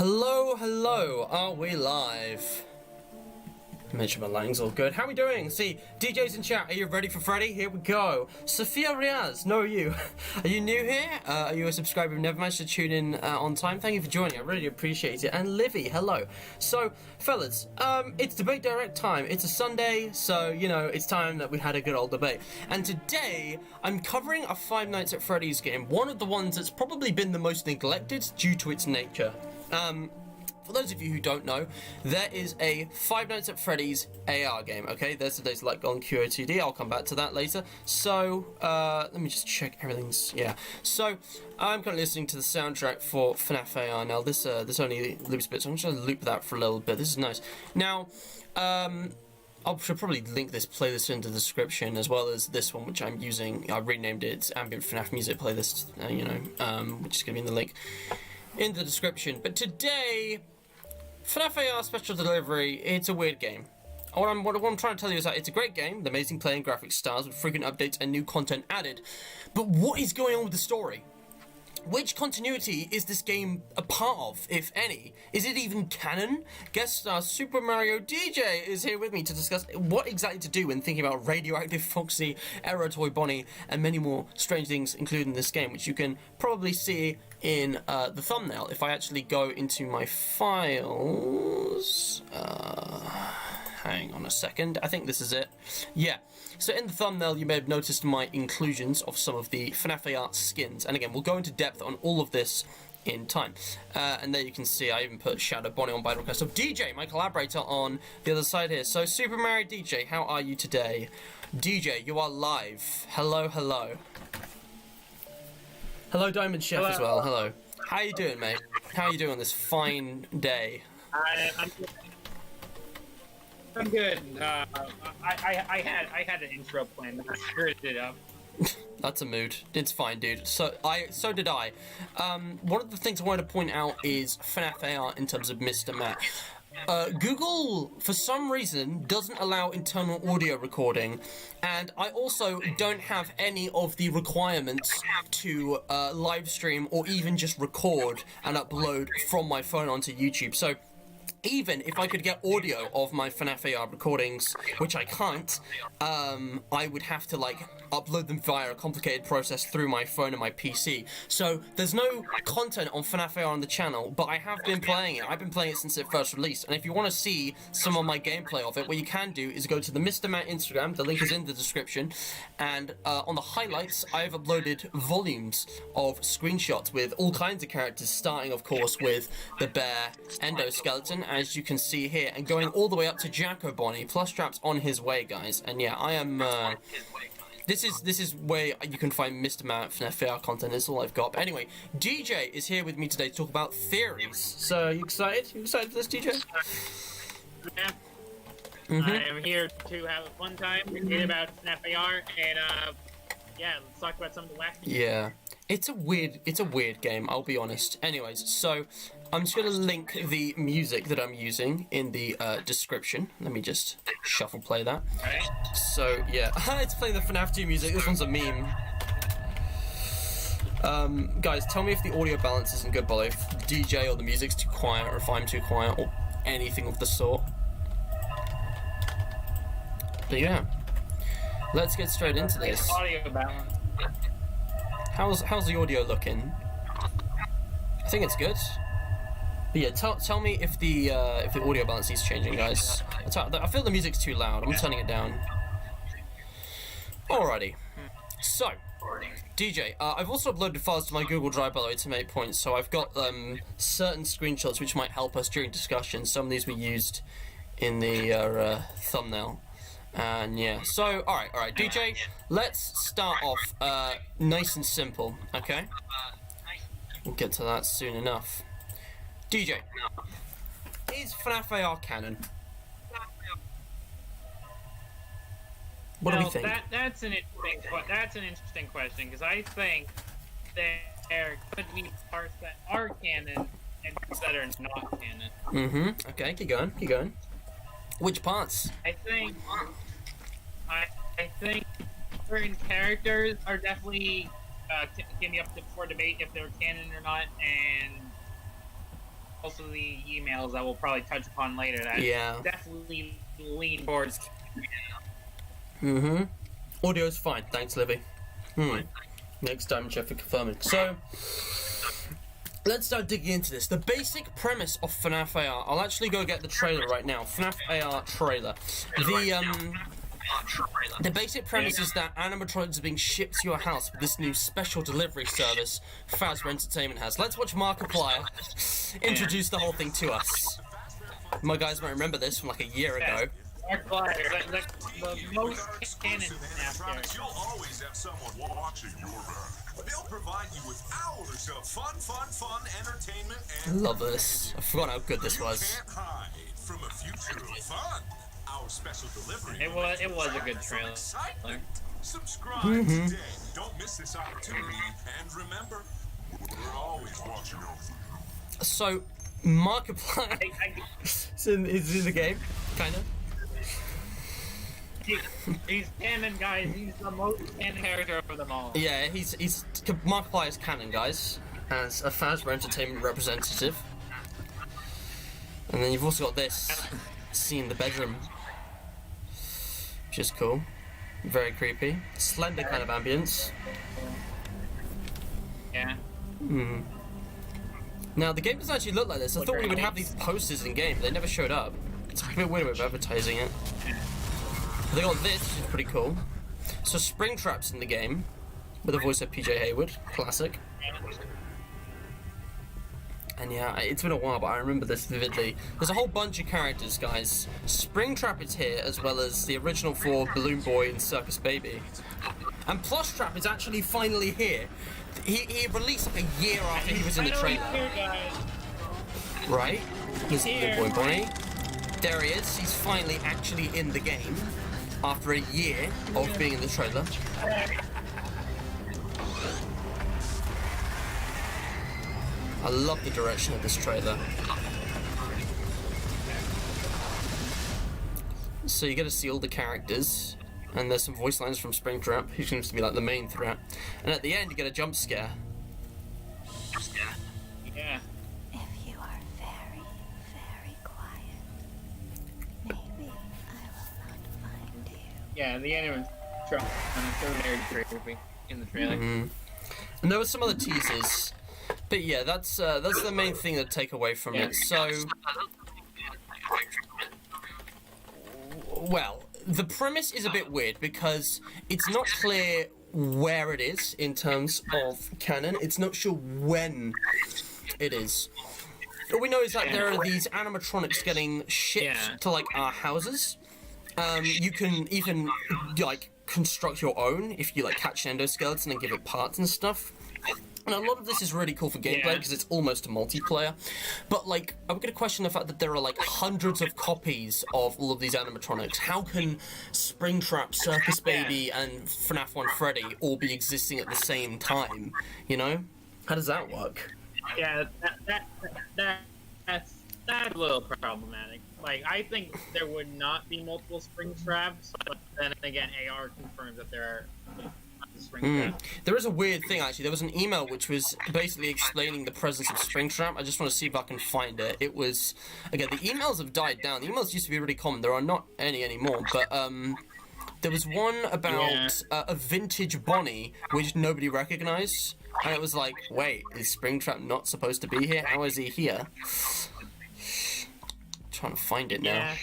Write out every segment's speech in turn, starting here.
Hello, hello, are we live? Make sure my lighting's all good. How are we doing? See, DJ's in chat. Are you ready for Freddy? Here we go. Sophia Riaz, no, you. Are you new here? Are you a subscriber who never managed to tune in on time? Thank you for joining. I really appreciate it. And Livy, hello. So, fellas, it's debate direct time. It's a Sunday, so, you know, it's time that we had a good old debate. And today, I'm covering a Five Nights at Freddy's game. One of the ones that's probably been the most neglected due to its nature. For those of you who don't know, there is a Five Nights at Freddy's AR game, okay? There's today's like on QOTD, I'll come back to that later. So, let me just check everything's, yeah. So, I'm currently listening to the soundtrack for FNaF AR. Now, this only loops a bit, so I'm just going to loop that for a little bit. This is nice. Now, I should probably link this playlist in the description, as well as this one, which I'm using. I renamed it Ambient FNaF Music Playlist, which is going to be in the link in the description. But today, FNaF AR Special Delivery, it's a weird game. What I'm trying to tell you is that it's a great game, with amazing play and graphic styles, with frequent updates and new content added. But what is going on with the story? Which continuity is this game a part of, if any? Is it even canon? Guest star SuperMarioDJ is here with me to discuss what exactly to do when thinking about Radioactive Foxy, Toy Bonnie, and many more strange things included in this game, which you can probably see in the thumbnail. If I actually go into my files... hang on a second, I think this is it. Yeah. So in the thumbnail, you may have noticed my inclusions of some of the FNaF AR skins. And again, we'll go into depth on all of this in time. And there you can see I even put Shadow Bonnie on by request of DJ, my collaborator, on the other side here. So SuperMarioDJ, how are you today? DJ, you are live. Hello, hello. Hello, Diamond Chef, hello. As well. Hello. How are you doing, mate? How are you doing on this fine day? I'm good. I had an intro plan, but I screwed it up. That's a mood. It's fine, dude. So did I. One of the things I wanted to point out is FNaF AR in terms of Mr. Matt. Google, for some reason, doesn't allow internal audio recording, and I also don't have any of the requirements to live stream or even just record and upload from my phone onto YouTube. So even if I could get audio of my FNaF AR recordings, which I can't, I would have to, like, upload them via a complicated process through my phone and my PC. So, there's no content on FNaF AR on the channel, but I have been playing it. I've been playing it since it first released, and if you want to see some of my gameplay of it, what you can do is go to the Mr. Matt Instagram, the link is in the description, and on the highlights, I've uploaded volumes of screenshots with all kinds of characters, starting, of course, with the bear endoskeleton, as you can see here, and going all the way up to Jacko Bonnie. Plushtrap's on his way, guys. And yeah, I am. This is where you can find Mr. Matt FNaF AR content. That's all I've got. But anyway, DJ is here with me today to talk about theories. So, you excited? You excited for this, DJ? Yeah. I am here to have a fun time, read about FNaF AR, and yeah, let's talk about some of the wacky. Yeah. It's a weird game, I'll be honest. Anyways, so I'm just gonna link the music that I'm using in the description. Let me just shuffle play that. Right. So yeah, it's playing the FNAF 2 music. This one's a meme. Guys, tell me if the audio balance isn't good, below, if DJ or the music's too quiet, or if I'm too quiet, or anything of the sort. But yeah, let's get straight into this. Audio balance. How's the audio looking? I think it's good. But yeah, tell me if the audio balance is changing, guys. I feel the music's too loud. I'm turning it down. Alrighty. So, DJ, I've also uploaded files to my Google Drive, by the way, to make points. So I've got certain screenshots which might help us during discussion. Some of these were used in the thumbnail. And yeah, so alright, DJ, let's start off nice and simple, okay? We'll get to that soon enough. DJ, is FNaF AR canon? What do we think? That's an interesting question, because I think there could be parts that are canon and parts that are not canon. Okay, keep going. Which parts? I think certain characters are definitely can be up for debate if they're canon or not, and also the emails that we'll probably touch upon later that definitely lean towards. Audio's fine, thanks, Livy. Next time, check for confirming. So, let's start digging into this. The basic premise of FNaF AR. I'll actually go get the trailer right now. FNaF AR trailer. The basic premise is that animatronics are being shipped to your house with this new special delivery service Fazbear Entertainment has. Let's watch Markiplier introduce the whole thing to us. My guys might remember this from like a year ago. Markiplier, the most canon FNaF character. You'll always have someone watching your back. They'll provide you with hours of fun entertainment and love this. I forgot how good this was. You can't hide from a future of fun. Our special delivery. It was a good trailer. Subscribe today. Don't miss this opportunity. And remember, we're always watching over you. So, Markiplier is in the game, kind of. He's canon, guys. He's the most canon character of them all. Yeah, he's Markiplier is canon, guys, as a Fazbear Entertainment representative. And then you've also got this scene in the bedroom, which is cool, very creepy, slender kind of ambience. Yeah. Now the game doesn't actually look like this. I thought we would have these posters in game, but they never showed up. It's a bit weird with advertising it. But they got this, which is pretty cool. So Springtrap's in the game, with the voice of PJ Hayward, classic. And yeah, it's been a while, but I remember this vividly. There's a whole bunch of characters, guys. Springtrap is here, as well as the original 4, Balloon Boy and Circus Baby. And Plushtrap is actually finally here. He released like a year after he was in the trailer. Right? He's here. Boy Bonnie. There he is. He's finally actually in the game after a year of being in the trailer. I love the direction of this trailer. So you get to see all the characters, and there's some voice lines from Springtrap, who seems to be like the main threat. And at the end, you get a jump scare. Yeah. If you are very, very quiet, maybe I will not find you. Yeah, the animatronics are very creepy in the trailer. And there were some other teasers. But yeah, that's the main thing to take away from it. So, well, the premise is a bit weird because it's not clear where it is in terms of canon. It's not sure when it is. All we know is that there are these animatronics getting shipped to like our houses. You can even like construct your own if you like catch an endoskeleton and give it parts and stuff. And a lot of this is really cool for gameplay because it's almost a multiplayer. But like, I'm gonna question the fact that there are like hundreds of copies of all of these animatronics. How can Springtrap, Circus Baby, and FNaF 1 Freddy all be existing at the same time? You know? How does that work? Yeah, that's a little problematic. Like, I think there would not be multiple Springtraps, but then again, AR confirms that there are. There is a weird thing actually. There was an email which was basically explaining the presence of Springtrap. I just want to see if I can find it. It was, again, the emails have died down. The emails used to be really common. There are not any anymore. But there was one about a vintage Bonnie which nobody recognized, and it was like, wait, is Springtrap not supposed to be here? How is he here? I'm trying to find it now. Yeah.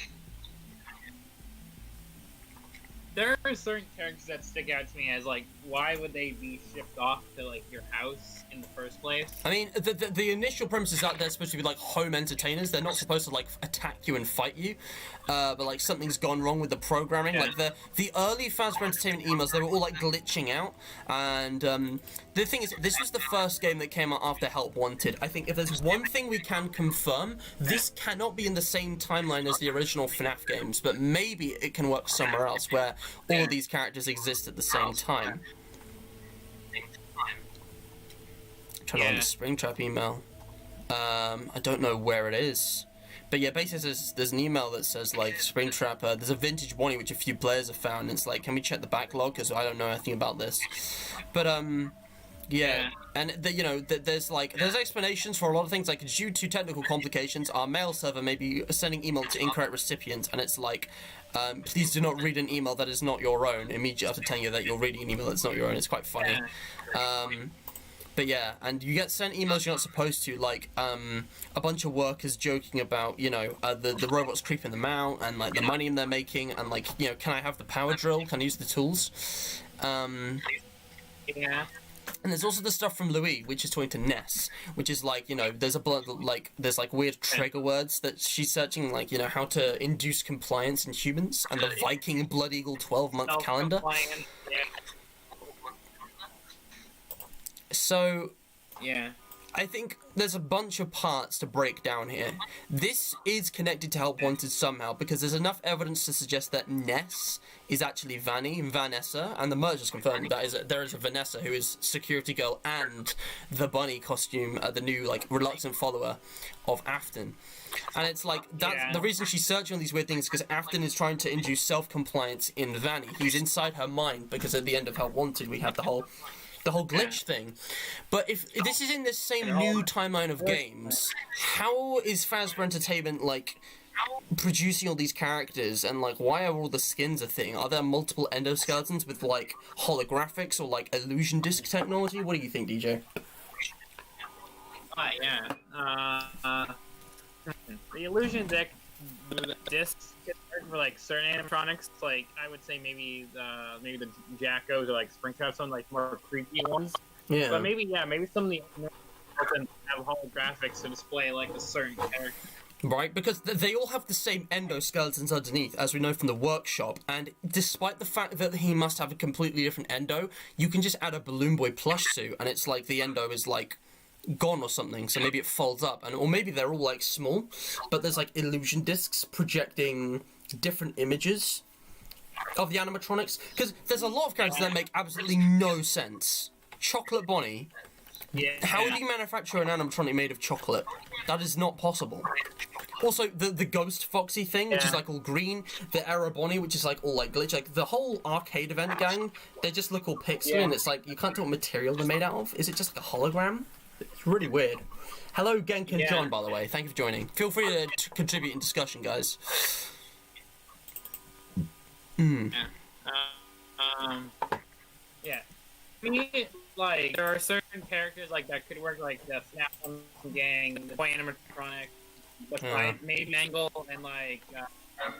There are certain characters that stick out to me as like, why would they be shipped off to like your house in the first place? I mean, the initial premise is that they're supposed to be like home entertainers. They're not supposed to like attack you and fight you, but like something's gone wrong with the programming. Like the early Fazbear Entertainment emails, they were all like glitching out. And the thing is, this was the first game that came out after Help Wanted. I think if there's one thing we can confirm, this cannot be in the same timeline as the original FNaF games, but maybe it can work somewhere else where all of these characters exist at the same time. Trying to find the Springtrap email. I don't know where it is. But yeah, basically there's an email that says like, Springtrap, there's a vintage Bonnie which a few players have found, and it's like, can we check the backlog, because I don't know anything about this. But Yeah, and there's explanations for a lot of things. Like, due to technical complications, our mail server may be sending email to incorrect recipients, and it's like, please do not read an email that is not your own immediately after telling you that you're reading an email that's not your own. It's quite funny. But yeah, and you get sent emails you're not supposed to, like a bunch of workers joking about, the robots creeping them out, and like the money they're making, and like, can I have the power drill? Can I use the tools? Yeah. And there's also the stuff from Louis, which is talking to Ness, which is like, there's weird trigger words that she's searching, like, how to induce compliance in humans, and the Viking Blood Eagle 12-month calendar. Yeah. So, yeah, I think there's a bunch of parts to break down here. This is connected to Help Wanted somehow, because there's enough evidence to suggest that Ness is actually Vanessa, and the merge has confirmed that there is a Vanessa who is security girl and the bunny costume, the new, like, reluctant follower of Afton. And it's like, that's the reason she's searching on these weird things, because Afton is trying to induce self-compliance in Vanny. He's inside her mind, because at the end of Help Wanted we have the whole glitch thing. But if this is in this same new timeline of games, how is Fazbear Entertainment, like, producing all these characters, and like, why are all the skins a thing? Are there multiple endoskeletons with like holographics or like illusion disc technology? What do you think, DJ? The illusion discs for like certain animatronics, like I would say maybe the Jackos or like Springtrap, some like more creepy ones. Yeah. But maybe some of the have holographics to display like a certain character. Right, because they all have the same endoskeletons underneath, as we know from the workshop, and despite the fact that he must have a completely different endo, you can just add a Balloon Boy plush suit, and it's like the endo is like gone or something, so maybe it folds up, or maybe they're all like small, but there's like illusion discs projecting different images of the animatronics, because there's a lot of characters that make absolutely no sense. Chocolate Bonnie. Yeah. How do you manufacture an animatronic made of chocolate? That is not possible. Also, the Ghost Foxy thing, which is like all green, the Error Bonnie, which is like all like glitch, like the whole arcade event gang, they just look all pixely, and it's like, you can't tell what material they're made out of. Is it just like a hologram? It's really weird. Hello, Genk and John, by the way. Thank you for joining. Feel free to contribute in discussion, guys. Yeah. I mean, like, there are certain characters like that could work, like the FNaF gang, the Toy Animatronic, the Maid Mangle, and like, I'm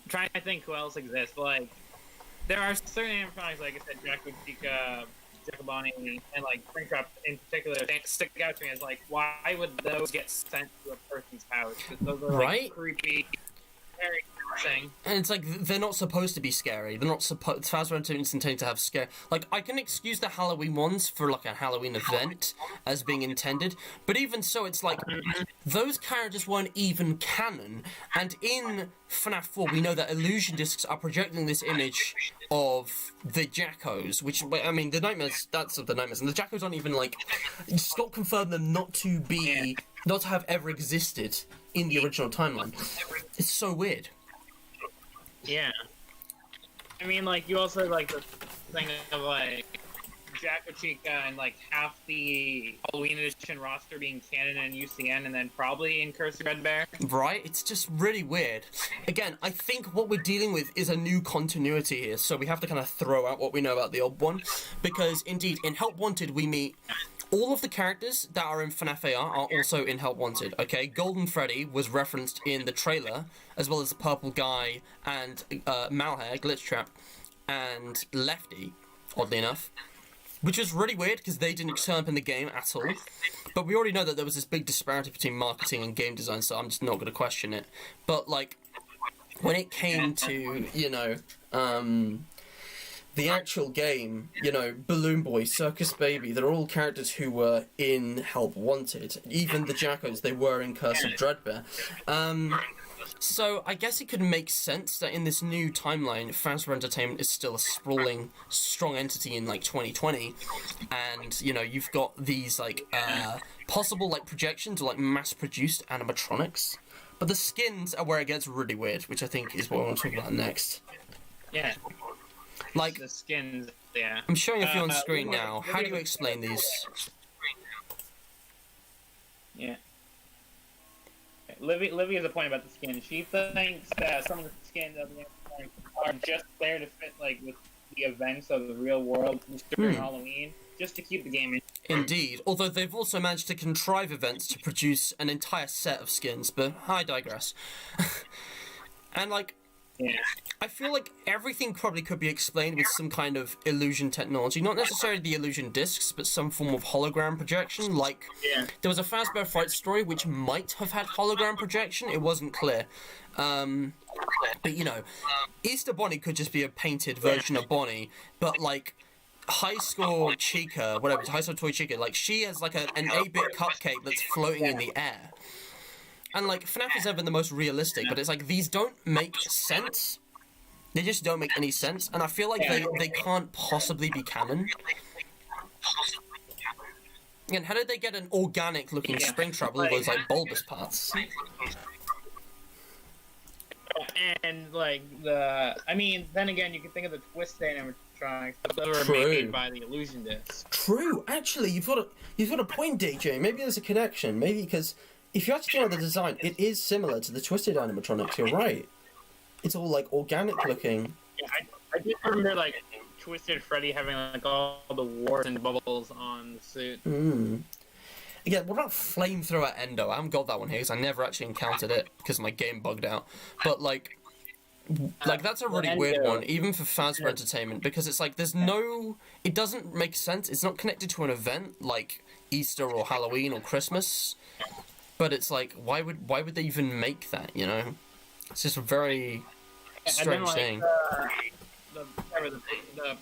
trying to think who else exists. But, like, there are certain animatronics, like I said, Jacko Chica, Jacobani, and like Springtrap in particular, that stick out to me as like, why would those get sent to a person's house? Because those are like creepy, very thing. And it's like, they're not supposed to be scary. They're not supposed. Fazbear Entertainment intended to have scare. Like, I can excuse the Halloween ones for like a Halloween event as being intended, but even so, it's like those characters weren't even canon. And in FNaF 4, we know that illusion discs are projecting this image of the Jackos, which, I mean, the Nightmares. That's of the Nightmares, and the Jackos aren't even like. Scott confirmed them not to have ever existed in the original timeline. It's so weird. Yeah. I mean, like, you also, like, the thing of, like, Jacko Chica and, like, half the Halloween edition roster being canon in UCN and then probably in Curse of Red Bear. Right? It's just really weird. Again, I think what we're dealing with is a new continuity here, so we have to kind of throw out what we know about the old one. Because, indeed, in Help Wanted, we meet all of the characters that are in FNaF AR are also in Help Wanted, okay? Golden Freddy was referenced in the trailer, as well as the Purple Guy and Malhair, Glitchtrap, and Lefty, oddly enough. Which was really weird, because they didn't turn up in the game at all. But we already know that there was this big disparity between marketing and game design, so I'm just not going to question it. But, like, when it came to, the actual game, Balloon Boy, Circus Baby, they're all characters who were in Help Wanted. Even the Jackos, they were in Curse of Dreadbear. So I guess it could make sense that in this new timeline, Fazbear Entertainment is still a sprawling, strong entity in, like, 2020. And, you've got these, like, possible, like, projections or, like, mass-produced animatronics. But the skins are where it gets really weird, which I think is what I want to talk about next. Yeah. Like, the skins Yeah. I'm showing a few on screen Livy- now. How do you explain these? Yeah. Livy has a point about the skin. She thinks that some of the skins of the animatronics are just there to fit like with the events of the real world during Halloween, just to keep the game in. Indeed, although they've also managed to contrive events to produce an entire set of skins, but I digress. And like, Yeah. I feel like everything probably could be explained with some kind of illusion technology. Not necessarily the illusion discs, but some form of hologram projection. Like, there was a Fazbear Fright story which might have had hologram projection. It wasn't clear. But, you know, Easter Bonnie could just be a painted version of Bonnie. But, like, High Score Chica, whatever, High Score Toy Chica, like, she has, like, an 8-bit cupcake that's floating in the air. And, like, FNaF is ever the most realistic, but it's like, these don't make sense. They just don't make any sense, and I feel like they can't possibly be canon. And how did they get an organic-looking Springtrap with all those, like, bulbous parts? And, like, I mean, then again, you can think of the Twisted animatronics. Those were True. made by the illusion discs. True. Actually, you've got a point, DJ. Maybe there's a connection. Maybe because if you actually know the design, it is similar to the Twisted animatronics. You're right. It's all like organic looking. Yeah, I just remember like Twisted Freddy having like all the warts and bubbles on the suit. Again, what about Flamethrower Endo? I haven't got that one here because I never actually encountered it because my game bugged out. But like that's a really weird one, even for Fazbear Entertainment, because it's like it doesn't make sense. It's not connected to an event like Easter or Halloween or Christmas. But it's like, why would they even make that? You know, it's just a very strange thing. The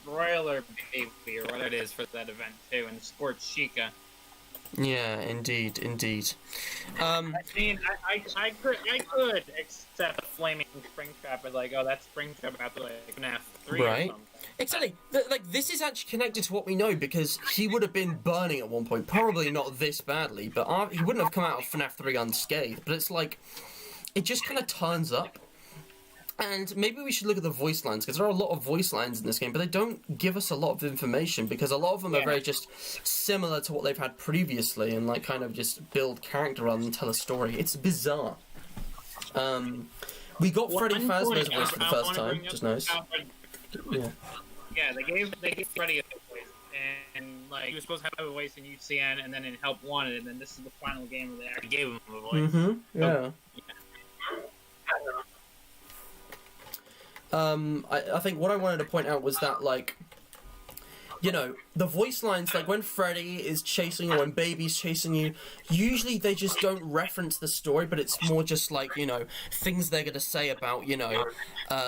broiler baby or what it is for that event too, and Sports Chica. Yeah, indeed. I mean, I could accept a flaming Springtrap as like, oh, that's Springtrap after like FNaF 3 Right. or something. Exactly. Like, this is actually connected to what we know, because he would have been burning at one point. Probably not this badly, but he wouldn't have come out of FNaF 3 unscathed. But it's like, it just kind of turns up. And maybe we should look at the voice lines, because there are a lot of voice lines in this game, but they don't give us a lot of information, because a lot of them are very just similar to what they've had previously, and like kind of just build character rather than tell a story. It's bizarre. We got Freddy Fazbear's voice for the first time, which is nice. Yeah, they gave Freddy a voice, and like he was supposed to have a voice in UCN, and then in Help Wanted, and then this is the final game where they actually gave him a voice. Yeah. I think what I wanted to point out was that, like, you know, the voice lines, like when Freddy is chasing you or when Baby's chasing you, usually they just don't reference the story, but it's more just like, you know, things they're gonna say about, you know,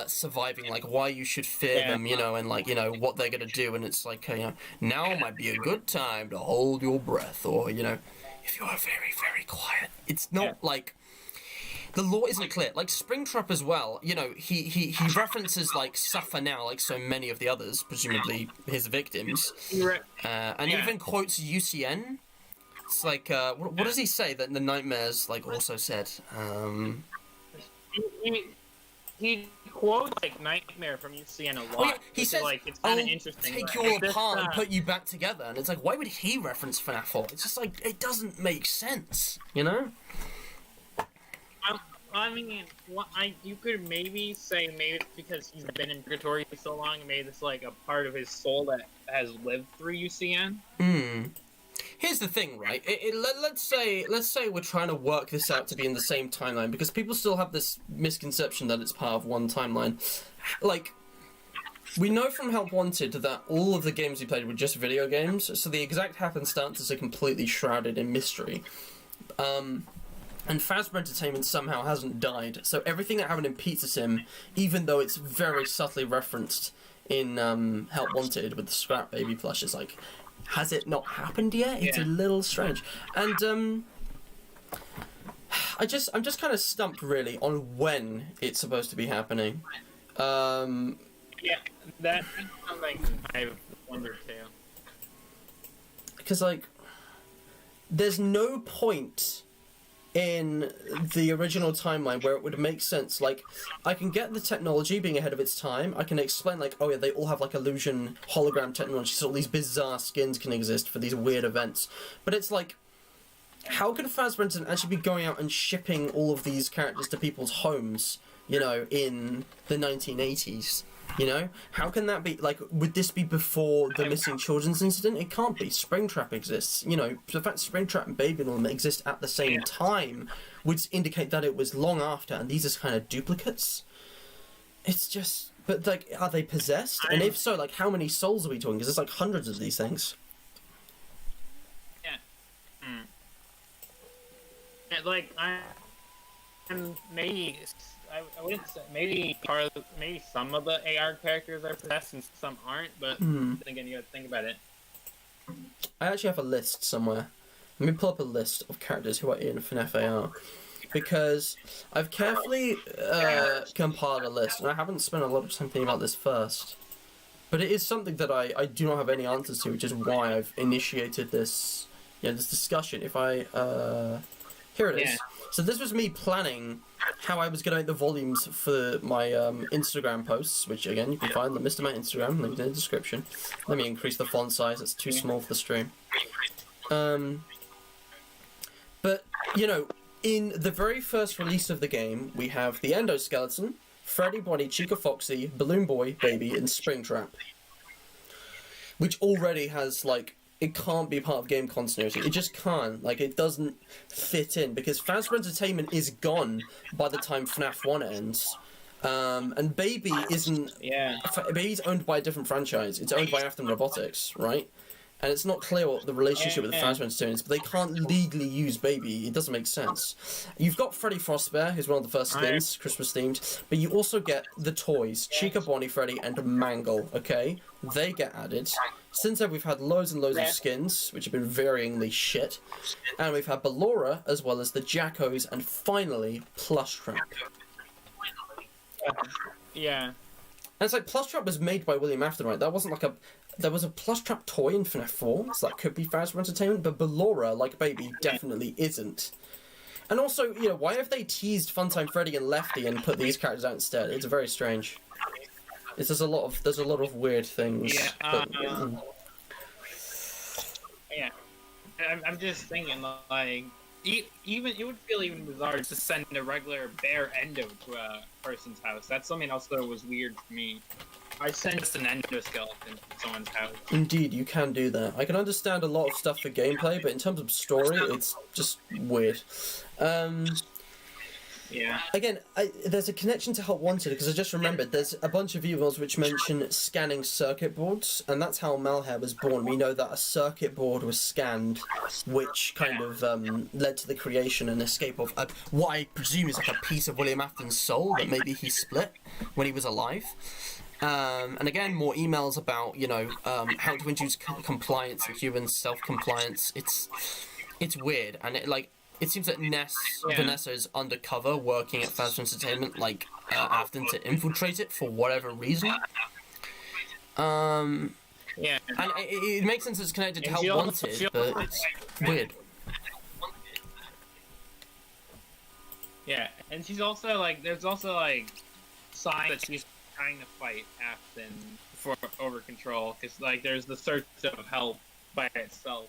surviving, like why you should fear them, you know, and like, you know, what they're gonna do, and it's like, you know, now might be a good time to hold your breath, or, you know, if you are very, very quiet. It's not like... The law isn't clear. Like, Springtrap as well, you know, he references, like, Suffer Now, like so many of the others, presumably his victims. And even quotes UCN. It's like, what does he say that the Nightmares, like, also said? He quotes, like, Nightmare from UCN a lot. Oh, yeah, he says, like, it's kind of interesting. Take you all apart and put you back together. And it's like, why would he reference FNaF 4? It's just like, it doesn't make sense, you know? I mean, you could maybe say it's because he's been in purgatory for so long, and maybe it's like a part of his soul that has lived through UCN. Here's the thing, right? Let's say we're trying to work this out to be in the same timeline, because people still have this misconception that it's part of one timeline. Like, we know from Help Wanted that all of the games we played were just video games, so the exact happenstances are completely shrouded in mystery. And Fazbear Entertainment somehow hasn't died, so everything that happened in Pizza Sim, even though it's very subtly referenced in Help Wanted with the Scrap Baby plush, is like, has it not happened yet? It's a little strange. And I'm just kind of stumped really on when it's supposed to be happening. Yeah, that's something I wonder too. Because like, there's no point in the original timeline where it would make sense. Like, I can get the technology being ahead of its time. I can explain, like, oh yeah, they all have, like, illusion hologram technology, so all these bizarre skins can exist for these weird events. But it's like, how could Fazbear actually be going out and shipping all of these characters to people's homes, you know, in the 1980s? You know? How can that be? Like, would this be before the missing children's incident? It can't be. Springtrap exists. You know, the fact Springtrap and Baby and all them exist at the same time would indicate that it was long after, and these are kind of duplicates. It's just... But, like, are they possessed? And if so, like, how many souls are we talking? Because there's, like, hundreds of these things. Yeah. Like, I'm maybe... I wouldn't say maybe some of the AR characters are possessed and some aren't, but then again, you gotta think about it. I actually have a list somewhere. Let me pull up a list of characters who are in FNaF AR, because I've carefully compiled a list, and I haven't spent a lot of time thinking about this first. But it is something that I do not have any answers to, which is why I've initiated this, this discussion. If I here it is. So this was me planning how I was going to make the volumes for my Instagram posts, which again you can find the Mr. Matt Instagram linked in the description. Let me increase the font size; it's too small for the stream. But you know, in the very first release of the game, we have the Endoskeleton, Freddy, Bonnie, Chica, Foxy, Balloon Boy, Baby, and Springtrap, which already has like. It can't be part of game continuity. It just can't. Like, it doesn't fit in, because Fazbear Entertainment is gone by the time FNAF 1 ends. And Baby isn't... Yeah. Baby's owned by a different franchise. It's owned by Afton Robotics, right? And it's not clear what the relationship with the Fazbear Entertainment is, but they can't legally use Baby. It doesn't make sense. You've got Freddy Frostbear, who's one of the first skins, Christmas-themed, but you also get the toys, Chica, Bonnie, Freddy, and Mangle, okay? They get added. Since then, we've had loads and loads of skins, which have been varyingly shit. And we've had Ballora, as well as the Jackos, and finally, Plushtrap. Yeah. And it's like, Plushtrap was made by William Afton, right? That wasn't like a... There was a Plushtrap toy in FNAF 4, so that could be Fazbear Entertainment, but Ballora, like Baby, definitely isn't. And also, you know, why have they teased Funtime Freddy and Lefty and put these characters out instead? It's very strange. There's a lot of weird things. Yeah. But, yeah. I'm just thinking, like, even it would feel even bizarre to send a regular bare endo to a person's house. That's something else that was weird for me. I sent just an endoskeleton to someone's house. Indeed, you can do that. I can understand a lot of stuff for gameplay, but in terms of story, it's just weird. Yeah. Again, there's a connection to Help Wanted, because I just remembered there's a bunch of emails which mention scanning circuit boards, and that's how Malhair was born. We know that a circuit board was scanned, which kind of led to the creation and escape of what I presume is like a piece of William Afton's soul that maybe he split when he was alive. And again, more emails about, you know, how to introduce compliance and human self-compliance. It's weird, and it seems that Vanessa is undercover working at Fazbear Entertainment, like, Afton to infiltrate it for whatever reason. Yeah. And it makes sense it's connected to Help Wanted, but it's weird. Yeah, and she's also, like, there's also, like, signs that she's trying to fight Afton for over control, because, like, there's the search of help by itself.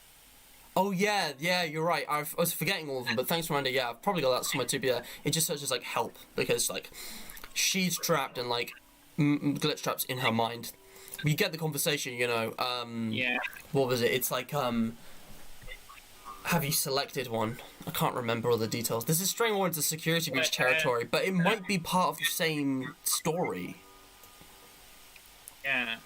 Oh yeah, you're right. I was forgetting all of them, but thanks for reminding. Yeah, I've probably got that somewhere too. But yeah, it just searches like help, because like she's trapped and like glitch traps in her mind. We get the conversation, you know. Yeah. What was it? It's like have you selected one? I can't remember all the details. This is straying more into security breach territory, but it might be part of the same story. Yeah.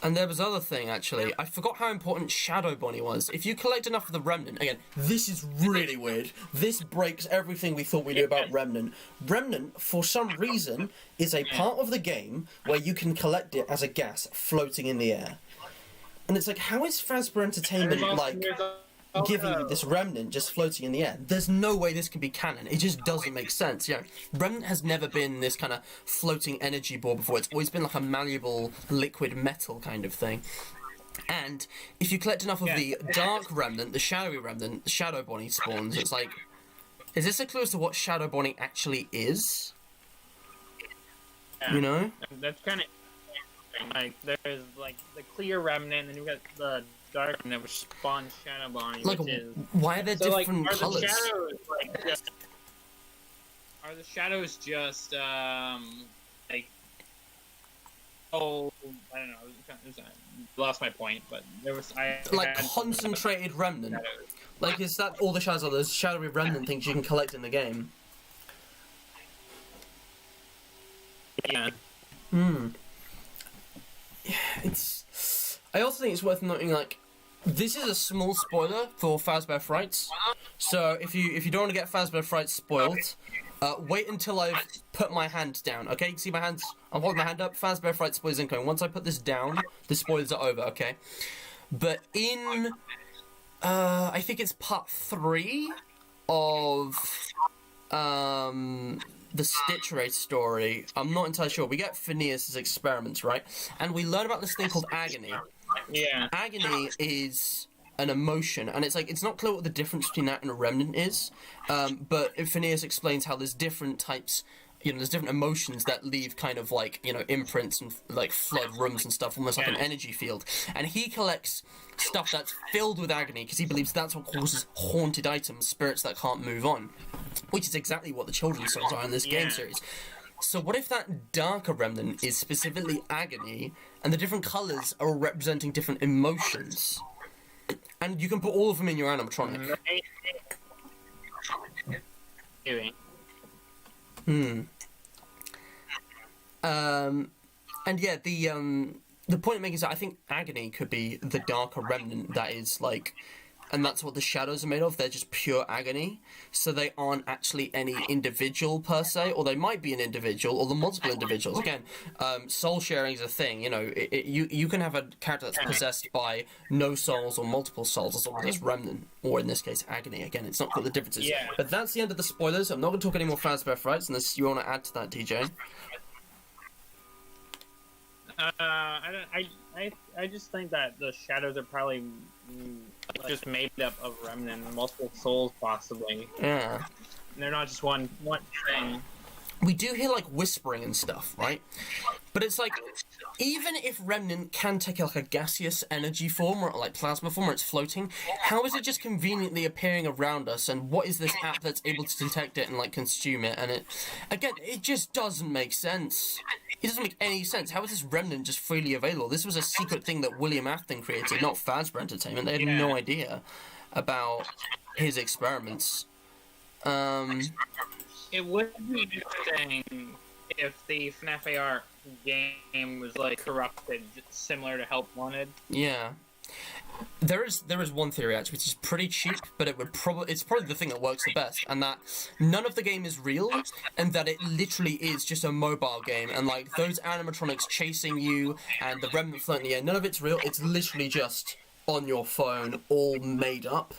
And there was other thing, actually. I forgot how important Shadow Bonnie was. If you collect enough of the Remnant... Again, this is really weird. This breaks everything we thought we knew about Remnant. Remnant, for some reason, is a part of the game where you can collect it as a gas floating in the air. And it's like, how is Fazbear Entertainment, like, giving you this Remnant just floating in the air? There's no way this can be canon. It just doesn't make sense. You know, Remnant has never been this kind of floating energy ball before. It's always been like a malleable liquid metal kind of thing. And if you collect enough of the dark remnant, the shadowy remnant, the Shadow Bonnie spawns. It's like, is this a clue as to what Shadow Bonnie actually is? Yeah. You know? That's kind of like there's like the clear remnant, and then you got the dark remnant, which spawns Shadow Bonnie. Like, which is, why are there so, different like, colors? Are the shadows just like? Oh, I don't know. Lost my point, but there was Like concentrated remnant. Like, is that all the shadows are? Those shadowy remnant things you can collect in the game. Yeah. Yeah, it's. I also think it's worth noting, like, this is a small spoiler for Fazbear Frights. So if you don't want to get Fazbear Frights spoiled, wait until I've put my hand down. Okay, you can see my hands. I'm holding my hand up. Fazbear Frights spoilers incoming. Once I put this down, the spoilers are over. Okay, but in I think it's part 3 of the Stitch Race story. I'm not entirely sure. We get Phineas's experiments, right? And we learn about this thing called agony. Yeah. Agony is an emotion, and it's like, it's not clear what the difference between that and a remnant is, but Phineas explains how there's different types, you know, there's different emotions that leave kind of like, you know, imprints and like flood rooms and stuff, almost like an energy field. And he collects stuff that's filled with agony because he believes that's what causes haunted items, spirits that can't move on, which is exactly what the children's songs are in this game series. So what if that darker remnant is specifically agony, and the different colours are representing different emotions? And you can put all of them in your animatronic. And yeah, the point I'm making is that I think agony could be the darker remnant that is like, and that's what the shadows are made of. They're just pure agony, so they aren't actually any individual per se, or they might be an individual, or the multiple individuals. Again, soul sharing is a thing. You know, you can have a character that's possessed by no souls or multiple souls, as long as it's remnant, or in this case, agony. Again, it's not got the differences. Yeah. But that's the end of the spoilers. I'm not going to talk any more Fazbear Frights unless you want to add to that, DJ. I just think that the shadows are probably just made up of remnant, multiple souls possibly. Yeah. And they're not just one thing. We do hear like whispering and stuff, right? But it's like, even if remnant can take like a gaseous energy form or like plasma form, or it's floating, how is it just conveniently appearing around us? And what is this app that's able to detect it and like consume it? And it just doesn't make sense. It doesn't make any sense. How is this remnant just freely available? This was a secret thing that William Afton created, not Fazbear Entertainment. They had no idea about his experiments. It would be interesting if the FNaF AR game was like corrupted, similar to Help Wanted. Yeah. There is one theory actually, which is pretty cheap, but it's probably the thing that works the best, and that none of the game is real, and that it literally is just a mobile game, and like those animatronics chasing you and the remnant floating in the air, none of it's real. It's literally just on your phone, all made up.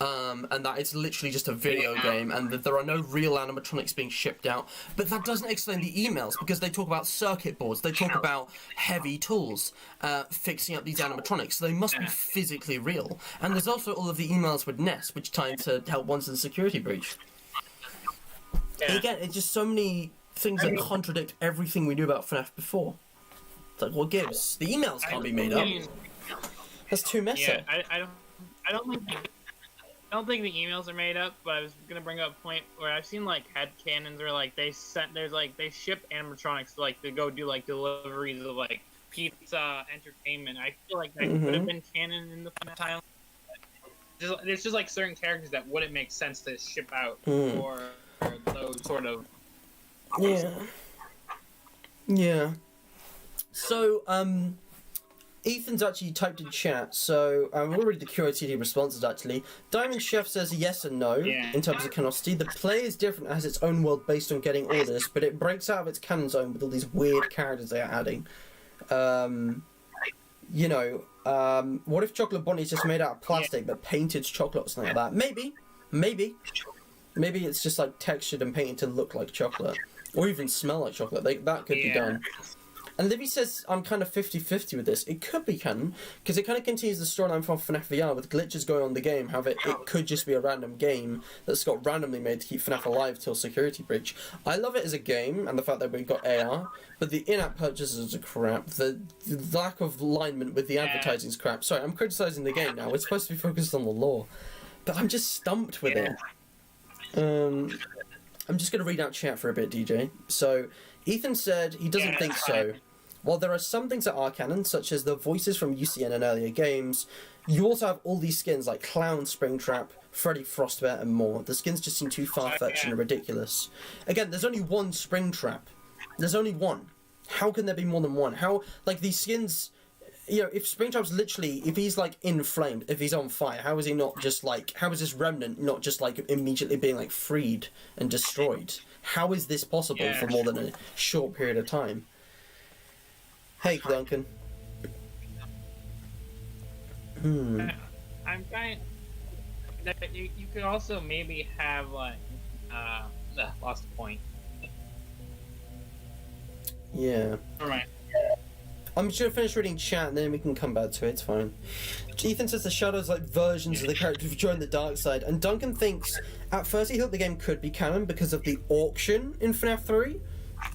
And that it's literally just a video game, and that there are no real animatronics being shipped out. But that doesn't explain the emails, because they talk about circuit boards, they talk about heavy tools, fixing up these animatronics, so they must be physically real. And there's also all of the emails with Ness, which tie into Help Wanted the security breach. And again, it's just so many things that contradict everything we knew about FNAF before. It's like, what gives? The emails can't be made up. That's too messy. Yeah, I don't think the emails are made up, but I was gonna bring up a point where I've seen like headcanons where like they ship animatronics to like to go do like deliveries of like pizza, entertainment. I feel like that could have been canon in the title. There's just like certain characters that wouldn't make sense to ship out for those sort of. Yeah. So Ethan's actually typed in chat, so we'll read the curated responses actually. Diamond Chef says yes and no in terms of canonicity. The play is different, it has its own world based on getting orders, but it breaks out of its canon zone with all these weird characters they are adding. What if Chocolate Bonnie is just made out of plastic but painted chocolate or something like that? Maybe it's just like textured and painted to look like chocolate, or even smell like chocolate. That could be done. And Libby says I'm kind of 50-50 with this. It could be canon, because it kind of continues the storyline from FNaF AR with glitches going on in the game. However, it could just be a random game that's got randomly made to keep FNaF alive till security breach. I love it as a game, and the fact that we've got AR, but the in-app purchases are crap. The lack of alignment with the advertising is crap. Sorry, I'm criticising the game now. It's supposed to be focused on the lore. But I'm just stumped with it. I'm just going to read out chat for a bit, DJ. So, Ethan said he doesn't think so. While there are some things that are canon, such as the voices from UCN and earlier games, you also have all these skins like Clown, Springtrap, Freddy Frostbear, and more. The skins just seem too far-fetched and ridiculous. Again, there's only one Springtrap. There's only one. How can there be more than one? How, like, these skins... You know, if Springtrap's literally, if he's, like, inflamed, if he's on fire, how is he not just, like, how is this remnant not just, like, immediately being, like, freed and destroyed? How is this possible for more than a short period of time? Hey, Duncan. I'm trying... You could also maybe have, like, lost the point. Yeah. Alright. I'm just going to finish reading chat and then we can come back to it, it's fine. Ethan says the shadows like versions of the characters who've joined the dark side, and Duncan thinks, at first he thought the game could be canon because of the auction in FNaF 3,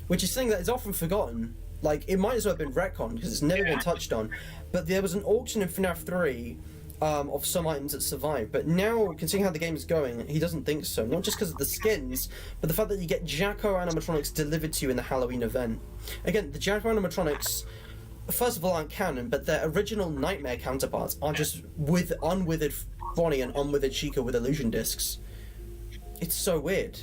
which is something that is often forgotten. Like, it might as well have been retconned because it's never been touched on, but there was an auction in FNaF 3 of some items that survived, but now, considering how the game is going, he doesn't think so. Not just because of the skins, but the fact that you get Jacko animatronics delivered to you in the Halloween event. Again, the Jacko animatronics... First of all, aren't canon, but their original Nightmare counterparts are just with unwithered Bonnie and unwithered Chica with illusion discs. It's so weird.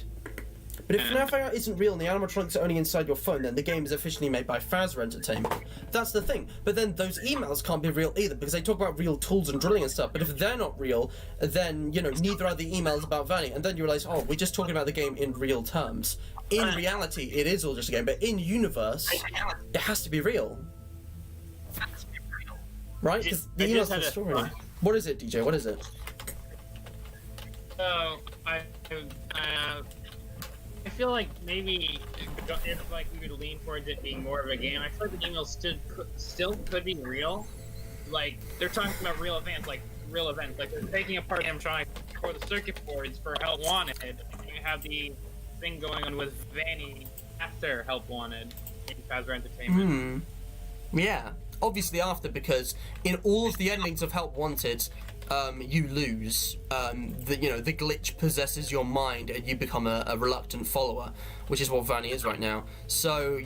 But if FNaF AR isn't real and the animatronics are only inside your phone, then the game is officially made by Fazra Entertainment. That's the thing. But then those emails can't be real either, because they talk about real tools and drilling and stuff. But if they're not real, then, you know, neither are the emails about Vanny. And then you realise, oh, we're just talking about the game in real terms. In reality, it is all just a game, but in universe, it has to be real. Right? Because the email's the story. What is it, DJ? What is it? So, I feel like maybe if like we would lean towards it being more of a game, I feel like the emails still could be real. Like, they're talking about real events, like they're taking apart animatronics for the circuit boards for Help Wanted, and you have the thing going on with Vanny after Help Wanted in Fazbear Entertainment. Yeah. Obviously after, because in all of the endings of Help Wanted, you lose. The glitch possesses your mind and you become a reluctant follower, which is what Vanny is right now. So,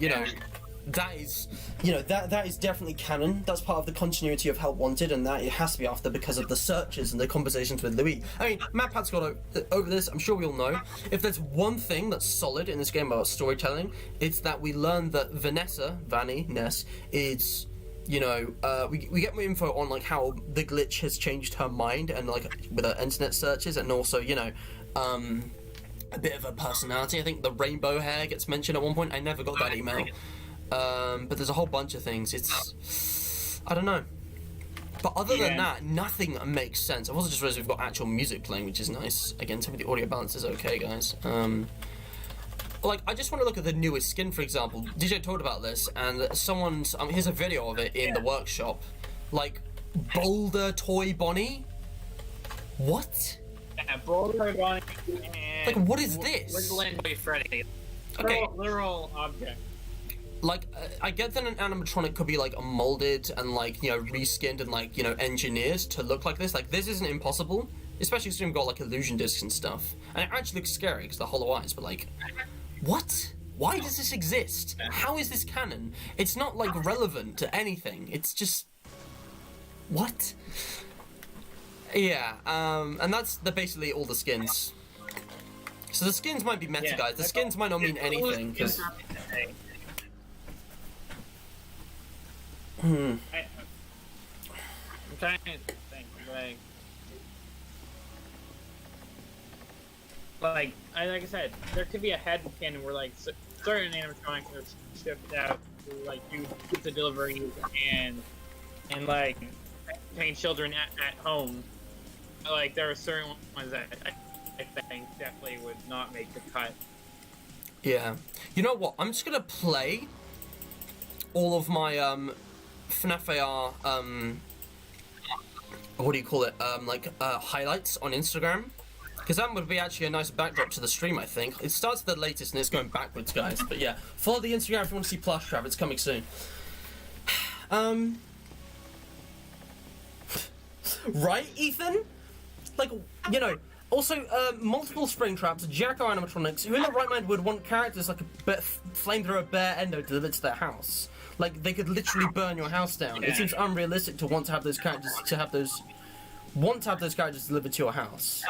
that is, that is definitely canon. That's part of the continuity of Help Wanted, and that it has to be after because of the searches and the conversations with Louis. I mean, Matt Pat's got over this, I'm sure we all know. If there's one thing that's solid in this game about storytelling, it's that we learn that Vanny, Ness, is... we get more info on like how the glitch has changed her mind and like with her internet searches, and also a bit of a personality. I think the rainbow hair gets mentioned at one point. I never got that email, but there's a whole bunch of things. I don't know, but other than that, nothing makes sense. I've also just realized we've got actual music playing, which is nice. Again, tell me the audio balance is okay, guys. Like, I just want to look at the newest skin, for example. DJ talked about this, and someone's... here's a video of it in the workshop. Like, Boulder Toy Bonnie? What? Yeah, Boulder Bonnie and... Like, what is this? Woodland Boy Freddy. Okay. Literal object. Like, I get that an animatronic could be, like, molded and, like, reskinned and, like, engineered to look like this. Like, this isn't impossible. Especially since we've got, like, illusion discs and stuff. And it actually looks scary, because they're hollow eyes, but, like... What? Why does this exist? How is this canon? It's not, like, relevant to anything. It's just... What? Yeah, and that's basically all the skins. So the skins might be meta, guys. The skins might not mean anything, because... I'm trying to think, like I said, there could be a headcanon where like certain animatronics are shipped out to like do pizza deliveries and like entertain children at home. Like there are certain ones that I think definitely would not make the cut. Yeah. You know what? I'm just gonna play all of my FNaF AR what do you call it? Highlights on Instagram. Because that would be actually a nice backdrop to the stream, I think. It starts at the latest and it's going backwards, guys. But yeah, follow the Instagram if you want to see Springtrap. It's coming soon. Right, Ethan? Like, you know, also, multiple Springtraps, Jacko Animatronics, who in their right mind would want characters like a flamethrower bear endo delivered to their house. Like, they could literally burn your house down. It seems unrealistic to want to have those characters, delivered to your house.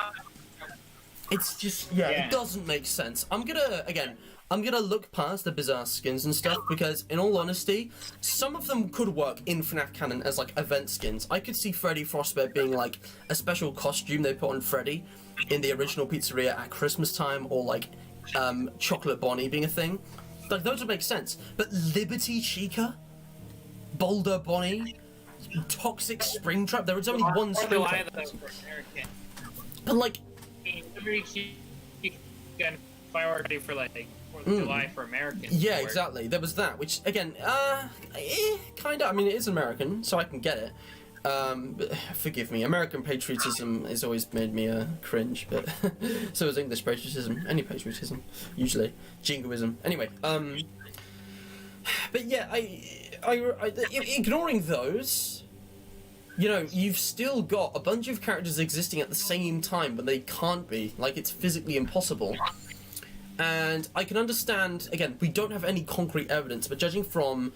It's just, it doesn't make sense. I'm gonna look past the bizarre skins and stuff, because, in all honesty, some of them could work in FNaF canon as, like, event skins. I could see Freddy Frostbear being, like, a special costume they put on Freddy in the original pizzeria at Christmas time, or, like, Chocolate Bonnie being a thing. Like, those would make sense. But Liberty Chica? Boulder Bonnie? Toxic Springtrap? There was only one Springtrap. But, like... Liberty Chica priority for, like... July for Americans. Yeah, exactly. There was that, which again, kinda. I mean, it is American, so I can get it. But forgive me, American patriotism has always made me cringe, but so is English patriotism, any patriotism, usually jingoism. Anyway, but yeah, I ignoring those. You know, you've still got a bunch of characters existing at the same time, but they can't be. Like, it's physically impossible. And I can understand, again, we don't have any concrete evidence, but judging from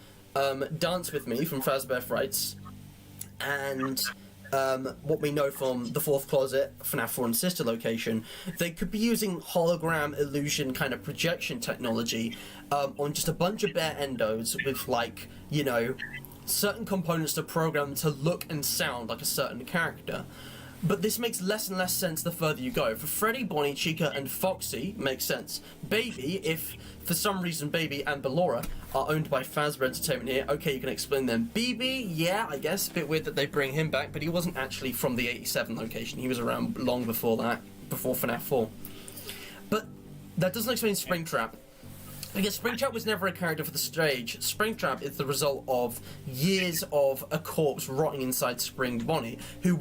Dance With Me from Fazbear Frights, and what we know from the Fourth Closet, FNaF 4 and Sister Location, they could be using hologram illusion kind of projection technology on just a bunch of bear endos with, like, you know, certain components to program to look and sound like a certain character. But this makes less and less sense the further you go. For Freddy, Bonnie, Chica, and Foxy, makes sense. Baby, if for some reason Baby and Ballora are owned by Fazbear Entertainment here, okay, you can explain them. BB, yeah, I guess, a bit weird that they bring him back, but he wasn't actually from the 87 location. He was around long before that, before FNaF 4. But that doesn't explain Springtrap. Because Springtrap was never a character for the stage. Springtrap is the result of years of a corpse rotting inside Spring Bonnie, who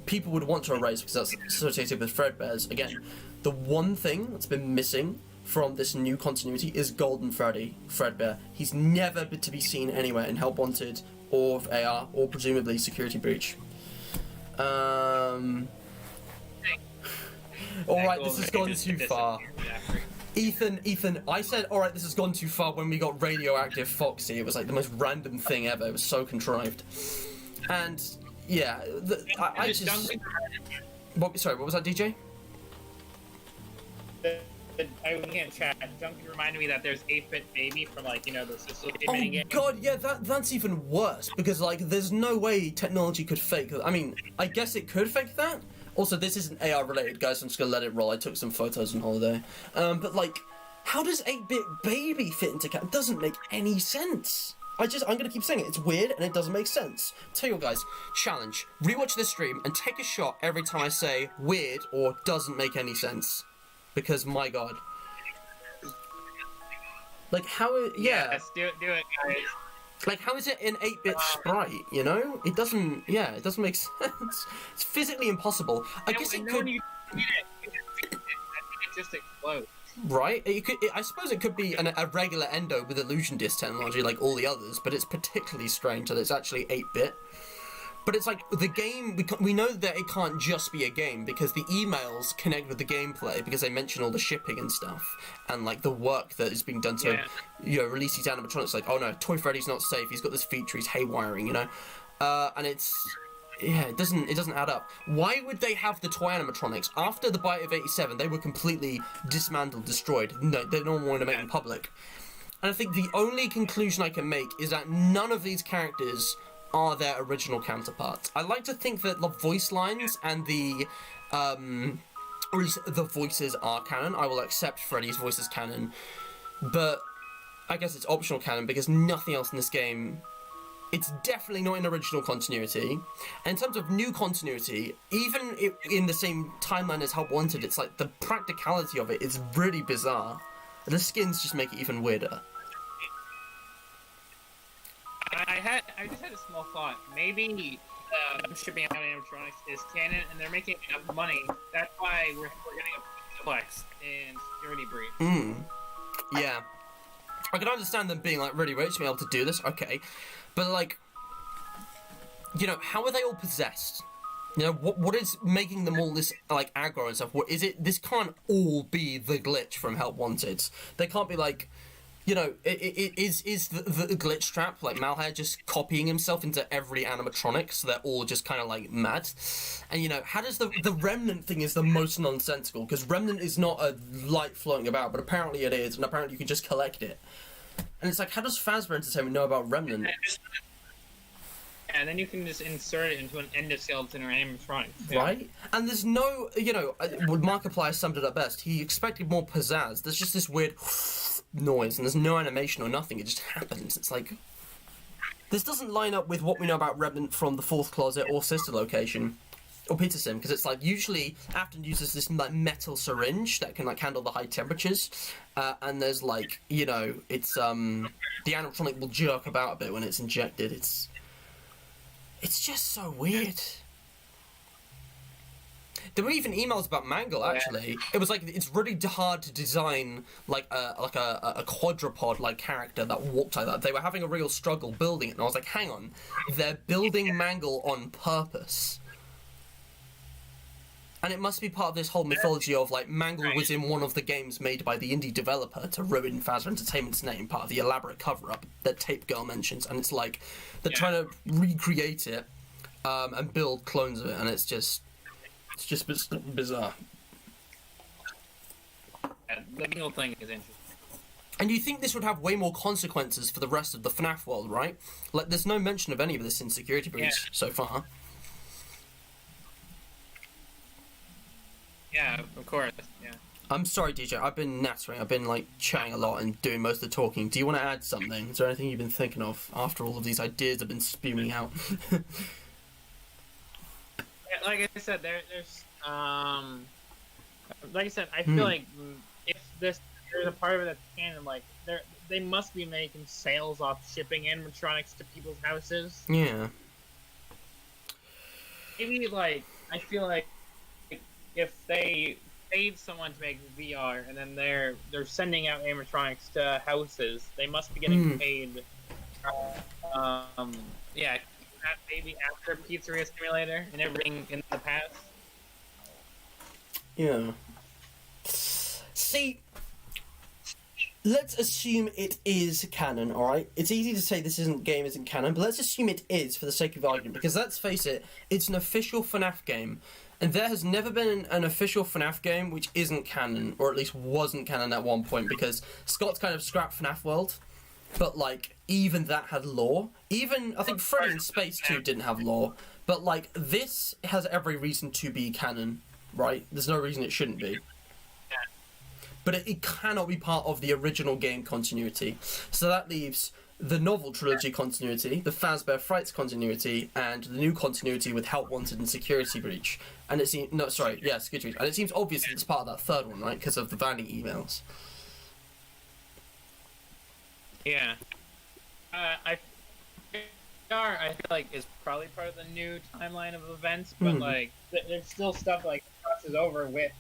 people would want to erase because that's associated with Fredbears. Again, the one thing that's been missing from this new continuity is Golden Freddy, Fredbear. He's never been to be seen anywhere in Help Wanted or AR or presumably Security Breach. Alright, this has gone too far. Ethan, I said, alright, this has gone too far when we got Radioactive Foxy. It was like the most random thing ever. It was so contrived. And, yeah, I just... Sorry, what was that, DJ? I was looking at chat. Junkie reminded me that there's 8-Bit Baby from, like, you know, the Sister game. Oh god, yeah, that's even worse. Because, like, there's no way technology could fake... I mean, I guess it could fake that. Also, this isn't AR related, guys, so I'm just gonna let it roll. I took some photos on holiday. But, like, how does 8-Bit Baby fit into It doesn't make any sense. I'm gonna keep saying it. It's weird and it doesn't make sense. Tell you what, guys, challenge. Rewatch this stream and take a shot every time I say weird or doesn't make any sense. Because, my god. Like, how... Yeah. Let's do it, guys. Like, how is it an 8-bit sprite, you know? It doesn't make sense. It's physically impossible. I guess it could... It just explodes. Right? I suppose it could be a regular endo with illusion disc technology like all the others, but it's particularly strange that it's actually 8-bit. But it's like, the game, we know that it can't just be a game, because the emails connect with the gameplay, because they mention all the shipping and stuff, and like the work that is being done to, you know, release these animatronics, like, oh no, Toy Freddy's not safe, he's got this feature, he's haywiring, you know? And it's, yeah, it doesn't add up. Why would they have the toy animatronics? After the Bite of 87, they were completely dismantled, destroyed. No, they don't want to make them public. And I think the only conclusion I can make is that none of these characters are their original counterparts. I like to think that the voice lines and the, or at least the voices are canon. I will accept Freddy's voice as canon, but I guess it's optional canon because nothing else in this game, it's definitely not in original continuity. And in terms of new continuity, even in the same timeline as Help Wanted, it's like the practicality of it is really bizarre. The skins just make it even weirder. I just had a small thought. Maybe them shipping out animatronics is canon, and they're making enough money. That's why we're getting a flex and security breach. Yeah. I can understand them being like really rich to be able to do this, okay. But like, you know, how are they all possessed? You know, what is making them all this, like, aggro and stuff? What is it? This can't all be the glitch from Help Wanted. They can't be like, you know, is the glitch trap, like, Malhair just copying himself into every animatronic, so they're all just kind of, like, mad? And, you know, how does the Remnant thing is the most nonsensical, because Remnant is not a light floating about, but apparently it is, and apparently you can just collect it. And it's like, how does Fazbear Entertainment know about Remnant? And then you can just insert it into an endoskeleton or animatronic. Right? And there's no, you know, Markiplier summed it up best. He expected more pizzazz. There's just this weird noise, and there's no animation or nothing. It just happens. It's like, this doesn't line up with what we know about Remnant from the fourth closet or sister location. Or Peter Sim, because it's like, usually Afton uses this like metal syringe that can like handle the high temperatures, and there's like, you know, it's the animatronic will jerk about a bit when it's injected. It's just so weird. There were even emails about Mangle, actually. It was like, it's really hard to design like a quadrupod like character that walked like that. They were having a real struggle building it, and I was like, hang on, they're building Mangle on purpose. And it must be part of this whole mythology of, like, Mangle was in one of the games made by the indie developer to ruin Fazbear Entertainment's name, part of the elaborate cover-up that Tape Girl mentions. And it's like, they're trying to recreate it and build clones of it, and it's just bizarre. Yeah, the Mangle thing is interesting. And you think this would have way more consequences for the rest of the FNaF world, right? Like, there's no mention of any of this in Security Breach so far. Yeah, of course, yeah. I'm sorry, DJ, I've been nattering. I've been, like, chatting a lot and doing most of the talking. Do you want to add something? Is there anything you've been thinking of after all of these ideas have been spewing out? Like I said, there's like I said, I feel like if there's a part of it that's canon, like they must be making sales off shipping animatronics to people's houses. Yeah. Maybe like I feel like if they paid someone to make VR and then they're sending out animatronics to houses, they must be getting paid. Yeah. Maybe after Pizzeria Simulator and everything in the past. Yeah. See, let's assume it is canon, alright? It's easy to say this isn't canon, but let's assume it is for the sake of argument, because let's face it, it's an official FNaF game, and there has never been an official FNaF game which isn't canon, or at least wasn't canon at one point, because Scott's kind of scrapped FNaF World, but, like, even that had lore. Even, I think Freddy in Space 2 didn't have lore. But, like, this has every reason to be canon, right? There's no reason it shouldn't be. But it cannot be part of the original game continuity. So that leaves the novel trilogy continuity, the Fazbear Frights continuity, and the new continuity with Help Wanted and Security Breach. And it seems... No, sorry, yeah, Security Breach. And it seems obvious that it's part of that third one, right? Because of the Vanny emails. Yeah. I feel like is probably part of the new timeline of events, but like there's still stuff like crosses over with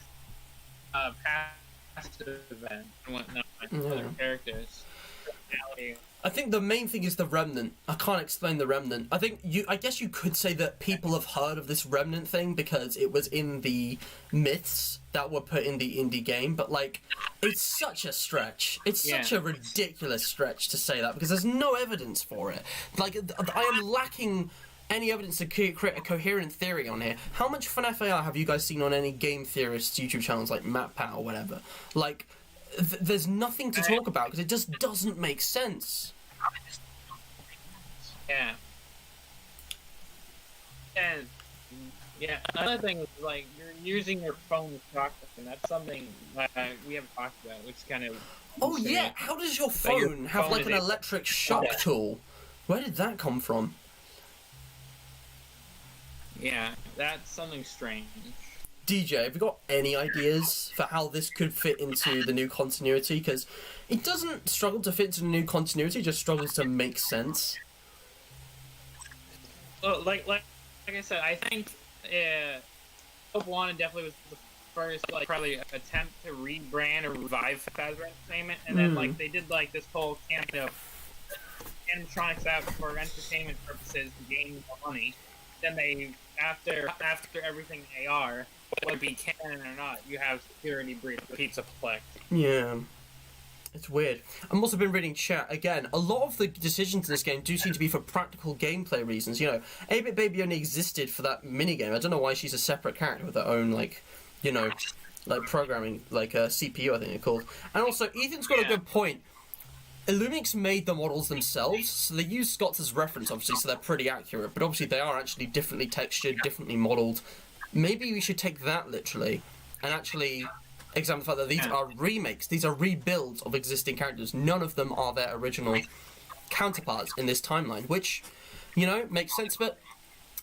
past events and whatnot, other characters. I think the main thing is the Remnant. I can't explain the Remnant. I guess you could say that people have heard of this Remnant thing because it was in the myths that were put in the indie game, but like, it's such a stretch. It's such a ridiculous stretch to say that because there's no evidence for it. Like, I am lacking any evidence to create a coherent theory on here. How much FNaF AR have you guys seen on any game theorists' YouTube channels like MatPat or whatever? Like, there's nothing to talk about because it just doesn't make sense. Yeah. And yeah, another thing is like you're using your phone to talk, and that's something we haven't talked about, which kind of. Oh yeah, how does your phone have like an electric shock tool? Where did that come from? Yeah, that's something strange. DJ, have you got any ideas for how this could fit into the new continuity? Because it doesn't struggle to fit into the new continuity, it just struggles to make sense. Well, like I said, I think Hope One definitely was the first, like, probably attempt to rebrand or revive Fazbear Entertainment, and then like they did like this whole campaign of animatronics out for entertainment purposes to gain more money. Then they, after everything AR, whether it be canon or not, you have security breach, Pizza Plex. Yeah. It's weird. I've also been reading chat again. A lot of the decisions in this game do seem to be for practical gameplay reasons. You know, 8-Bit Baby only existed for that minigame. I don't know why she's a separate character with her own, like, you know, like programming, like CPU, I think they're called. And also, Ethan's got a good point. Illumix made the models themselves, so they use Scott's as reference, obviously, so they're pretty accurate. But obviously, they are actually differently textured, differently modelled. Maybe we should take that literally and actually examine the fact that these are remakes, these are rebuilds of existing characters. None of them are their original counterparts in this timeline, which, you know, makes sense. But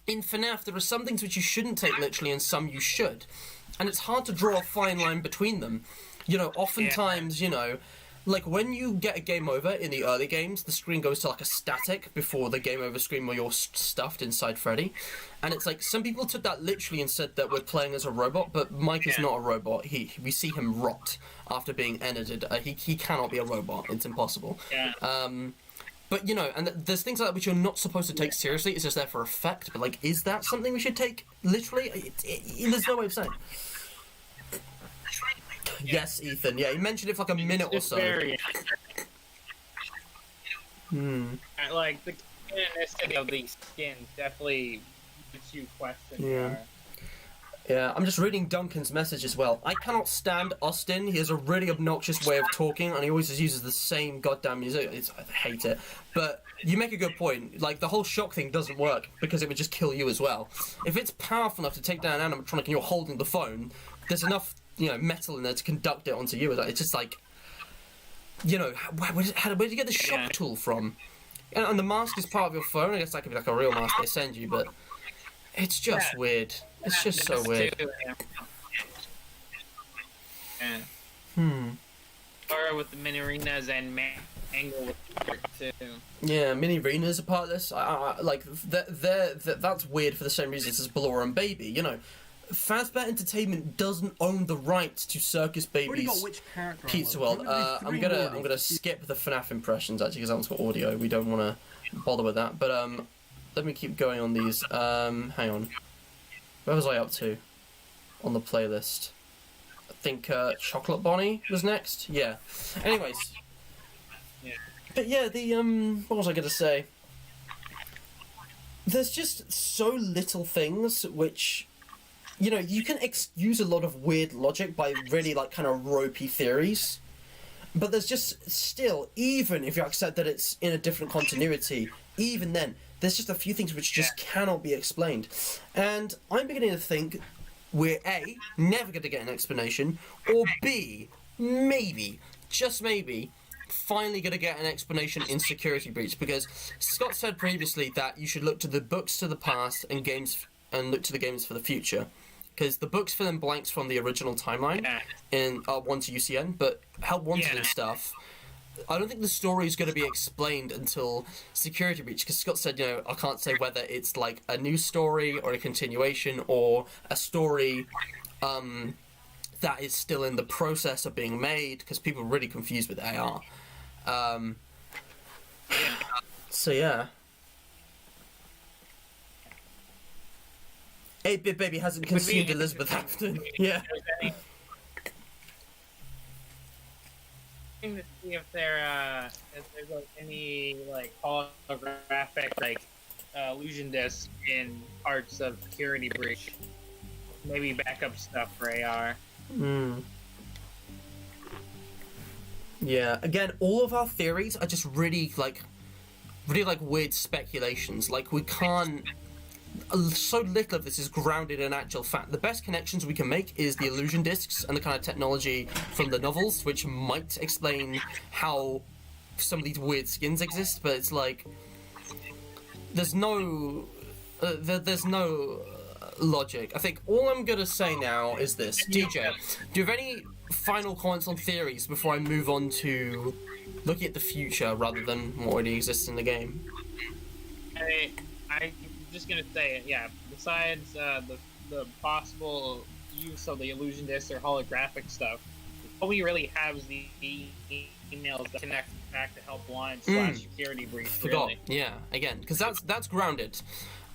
in FNaF, there are some things which you shouldn't take literally and some you should. And it's hard to draw a fine line between them. You know, oftentimes, you know, like when you get a game over in the early games, the screen goes to like a static before the game over screen where you're stuffed inside Freddy. And it's like, some people took that literally and said that we're playing as a robot, but Mike is not a robot. We see him rot after being edited. He cannot be a robot. It's impossible. But, you know, and there's things like that which you're not supposed to take seriously. It's just there for effect. But, like, is that something we should take literally? There's no way of saying. Yes, Ethan. Yeah, he mentioned it for like a minute or so. Like, the canonicity of these skins definitely makes you question. Yeah, I'm just reading Duncan's message as well. I cannot stand Austin. He has a really obnoxious way of talking, and he always just uses the same goddamn music. I hate it. But you make a good point. Like, the whole shock thing doesn't work, because it would just kill you as well. If it's powerful enough to take down an animatronic and you're holding the phone, there's enough, you know, metal in there to conduct it onto you. It's just like, you know, where did you get the shock tool from? And the mask is part of your phone. I guess that could be like a real mask they send you, but it's just weird. It's just so weird. Or with the mini arenas and Mangle with part too. Yeah, mini arenas are part of this. Like that's weird for the same reasons as Ballora and Baby. You know, Fazbear Entertainment doesn't own the rights to Circus Baby's Pizza World. I'm gonna skip the FNaF impressions actually because that one's got audio. We don't want to bother with that. But let me keep going on these. Hang on. Where was I up to on the playlist? I think Chocolate Bonnie was next. Yeah. Anyways. But yeah, what was I gonna say? There's just so little things which, you know, you can use a lot of weird logic by really like kind of ropey theories, but there's just still, even if you accept that it's in a different continuity, even then, there's just a few things which just cannot be explained. And I'm beginning to think we're A, never going to get an explanation, or B, maybe, just maybe, finally going to get an explanation in Security Breach, because Scott said previously that you should look to the books to the past and look to the games for the future. Because the books fill in blanks from the original timeline in 1 to UCN, but Help Wanted and stuff, I don't think the story is going to be explained until Security Breach, because Scott said, you know, I can't say whether it's like a new story or a continuation or a story that is still in the process of being made, because people are really confused with AR. So yeah. 8-Bit Baby hasn't consumed Elizabeth Afton. Yeah. To see if there's like any like holographic like illusion disc in parts of Security Breach, maybe backup stuff for AR. Yeah. Again, all of our theories are just really like weird speculations. Like we can't. So little of this is grounded in actual fact. The best connections we can make is the illusion discs and the kind of technology from the novels, which might explain how some of these weird skins exist. But it's like there's no logic. I think all I'm gonna say now is this: DJ, do you have any final comments on theories before I move on to looking at the future rather than what already exists in the game? I just gonna say it. Yeah. Besides the possible use of the illusion disc or holographic stuff, all we really have is the emails that connect back to help line / security breach. Forgot. Really. Yeah. Again, because that's grounded.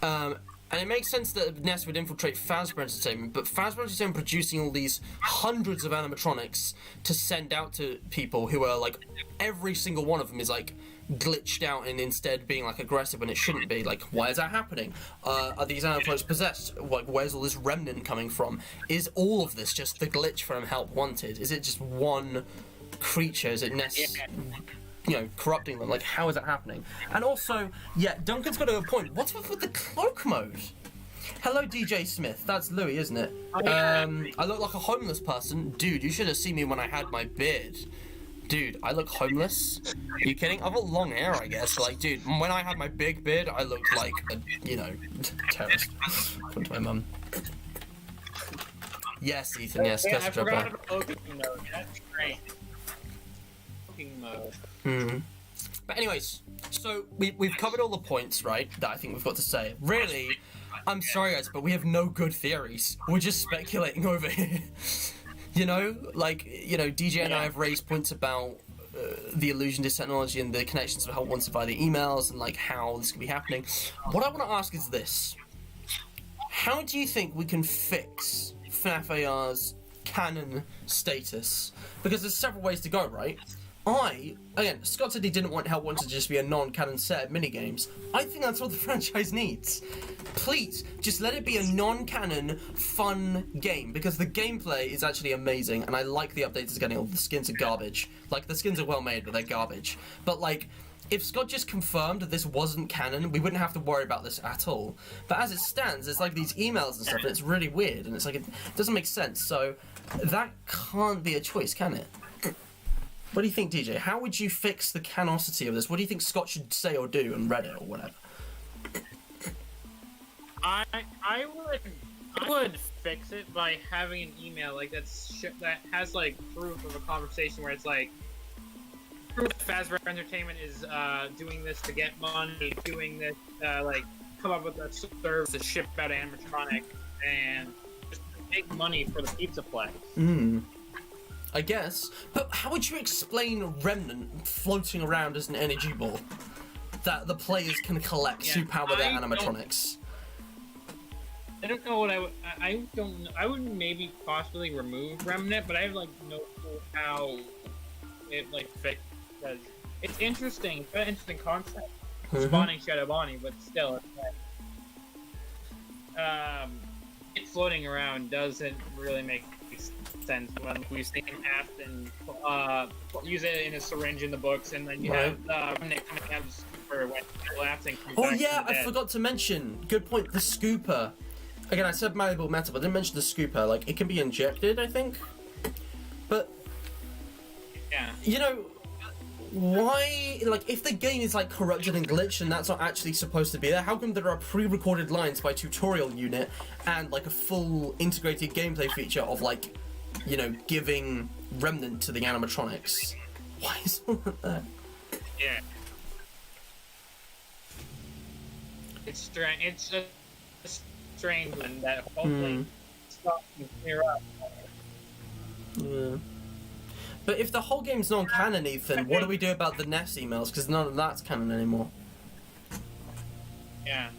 And it makes sense that Nest would infiltrate Fazbear Entertainment, but Fazbear Entertainment producing all these hundreds of animatronics to send out to people who are like, every single one of them is like glitched out and instead being like aggressive when it shouldn't be. Like, why is that happening? Are these animatronics possessed? Like, where's all this remnant coming from? Is all of this just the glitch from Help Wanted? Is it just one creature? Is it Nest? You know, corrupting them. Like, how is that happening? And also, yeah, Duncan's got a point. What's with the cloak mode? Hello, DJ Smith. That's Louis, isn't it? I look like a homeless person. Dude, you should have seen me when I had my beard. Dude, I look homeless? Are you kidding? I've got long hair, I guess. But, like, dude, when I had my big beard, I looked like a, you know, terrorist. Come to my mum. Yes, Ethan, yes. Yeah, I forgot about cloaking mode. That's great. Mode. But anyways, so we've covered all the points, right, that I think we've got to say. Really, I'm sorry guys, but we have no good theories. We're just speculating over here. You know, like, you know, DJ and I have raised points about the illusion disc technology and the connections of Help Wanted via the emails and like how this could be happening. What I want to ask is this: how do you think we can fix FNaF AR's canon status? Because there's several ways to go, right? Again, Scott said he didn't want Help Wanted to just be a non-canon set of minigames. I think that's what the franchise needs. Please, just let it be a non-canon, fun game, because the gameplay is actually amazing, and I like the updates it's getting. All the skins are garbage. Like, the skins are well made, but they're garbage. But, like, if Scott just confirmed that this wasn't canon, we wouldn't have to worry about this at all. But as it stands, there's, like, these emails and stuff, and it's really weird, and it's like, it doesn't make sense, so that can't be a choice, can it? What do you think, DJ? How would you fix the canosity of this? What do you think Scott should say or do on Reddit or whatever? I would fix it by having an email like that has like proof of a conversation where it's like proof that Fazbear Entertainment is doing this to get money, doing this like come up with a service to ship out animatronic and just make money for the pizza place. I guess. But how would you explain Remnant floating around as an energy ball that the players can collect to power their animatronics? I don't know what I don't know. I would maybe possibly remove Remnant, but I have like no clue how it like fits. Because it's interesting. It's an interesting concept. Spawning Shadow Bonnie, but still, it's like, it floating around doesn't really make sense when we've seen Afton use it in a syringe in the books, and then you have Nick coming out of the scooper when collapsing. Oh yeah, I forgot to mention. Good point. The scooper. Again, I said malleable metal, but I didn't mention the scooper. Like, it can be injected, I think. But yeah, you know, why? Like, if the game is like corrupted and glitched, and that's not actually supposed to be there, how come there are pre-recorded lines by Tutorial Unit and like a full integrated gameplay feature of like, you know, giving Remnant to the animatronics? Why is all that there? Yeah. It's strange. It's just strange when that hopefully stops and clear up. Yeah. But if the whole game's non-canon, Ethan, what do we do about the Nest emails? Because none of that's canon anymore. Yeah.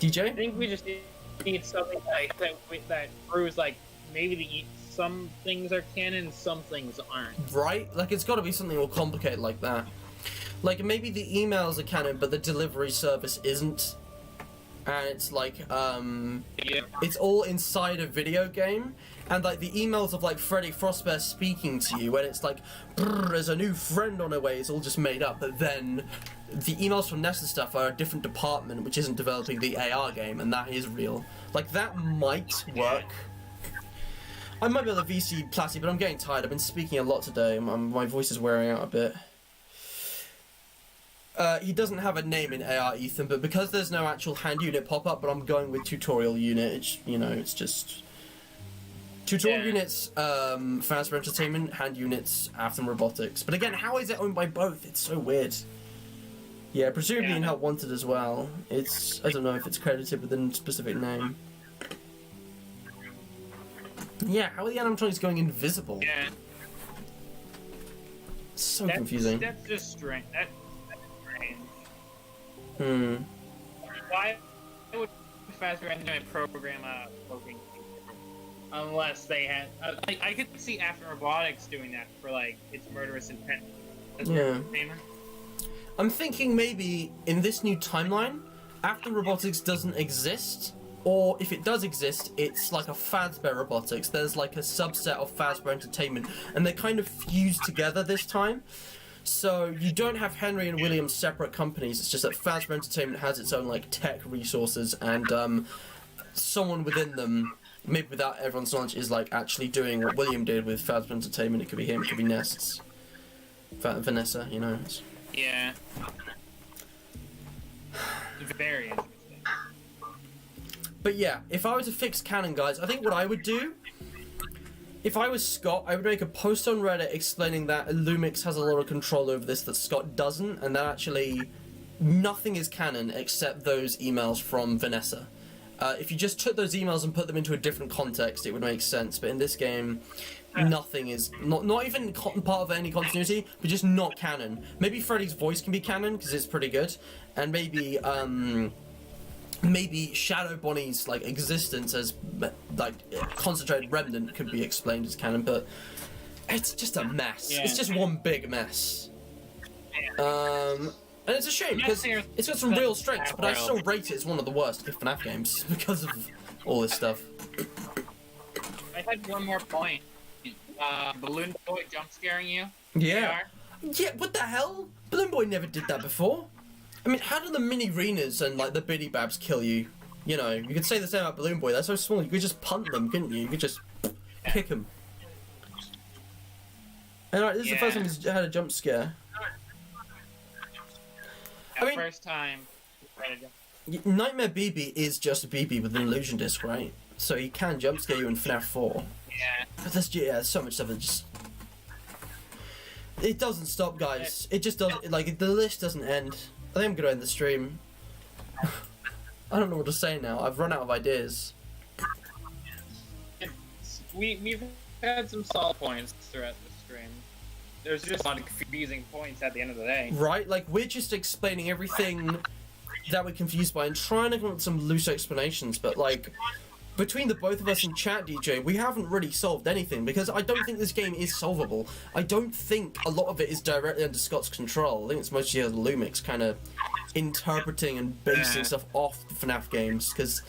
DJ? I think we just need something that proves like maybe some things are canon, some things aren't. Right? Like, it's got to be something more complicated like that. Like, maybe the emails are canon, but the delivery service isn't. And it's like, it's all inside a video game. And, like, the emails of, like, Freddy Frostbear speaking to you, when it's like, there's a new friend on her way, it's all just made up. But then the emails from Nest and stuff are a different department, which isn't developing the AR game, and that is real. Like, that might work. I might be able to VC Platy, but I'm getting tired. I've been speaking a lot today. My voice is wearing out a bit. He doesn't have a name in AR, Ethan, but because there's no actual hand unit pop-up, but I'm going with Tutorial Unit, it's, you know, it's just Tutorial units, Faster Entertainment, hand units, Atom Robotics. But again, how is it owned by both? It's so weird. Yeah, presumably in Help Wanted as well. It's, I don't know if it's credited with a specific name. Yeah, how are the animatronics going invisible? Yeah. It's so confusing. That's just strange. That's strange. Hmm. Why would Faster Entertainment program a cloaking feature? Unless they had... I could see After Robotics doing that for, like, its murderous intent. Yeah. I'm thinking maybe in this new timeline, After Robotics doesn't exist, or if it does exist, it's like a Fazbear Robotics. There's like a subset of Fazbear Entertainment, and they're kind of fused together this time. So you don't have Henry and William separate companies. It's just that Fazbear Entertainment has its own like tech resources, and someone within them, maybe without everyone's knowledge, is like actually doing what William did with Fazbear Entertainment. It could be him, it could be Nests, Vanessa, you know. Yeah. Very interesting. But yeah, if I were to fix canon, guys, I think what I would do, if I was Scott, I would make a post on Reddit explaining that Lumix has a lot of control over this that Scott doesn't, and that actually nothing is canon except those emails from Vanessa. If you just took those emails and put them into a different context, it would make sense. But in this game, nothing is not even part of any continuity, but just not canon. Maybe Freddy's voice can be canon because it's pretty good, and maybe maybe Shadow Bonnie's like existence as like concentrated remnant could be explained as canon. But it's just a mess. Yeah. It's just one big mess. And it's a shame because it's got some real strengths, but I still rate it as one of the worst FNaF games because of all this stuff. I had one more point. Balloon Boy jump scaring you? Yeah. Yeah, what the hell? Balloon Boy never did that before. I mean, how do the mini Renas and like the Biddy Babs kill you? You know, you could say the same about Balloon Boy. They're so small, you could just punt them, couldn't you? You could just kick them. And this is the first time he's had a jump scare. I mean, first time. Nightmare BB is just a BB with an illusion disc, right? So he can jump scare you in FNaF 4. Yeah. But there's so much stuff that just... It doesn't stop, guys. It just doesn't... Like, the list doesn't end. I think I'm gonna end the stream. I don't know what to say now. I've run out of ideas. We've had some solid points throughout the stream. There's just a lot of confusing points at the end of the day. Right? Like, we're just explaining everything that we're confused by and trying to come up with some loose explanations, but, like, between the both of us in chat, DJ, we haven't really solved anything, because I don't think this game is solvable. I don't think a lot of it is directly under Scott's control. I think it's mostly Lumix kind of interpreting and basing stuff off the FNaF games, because...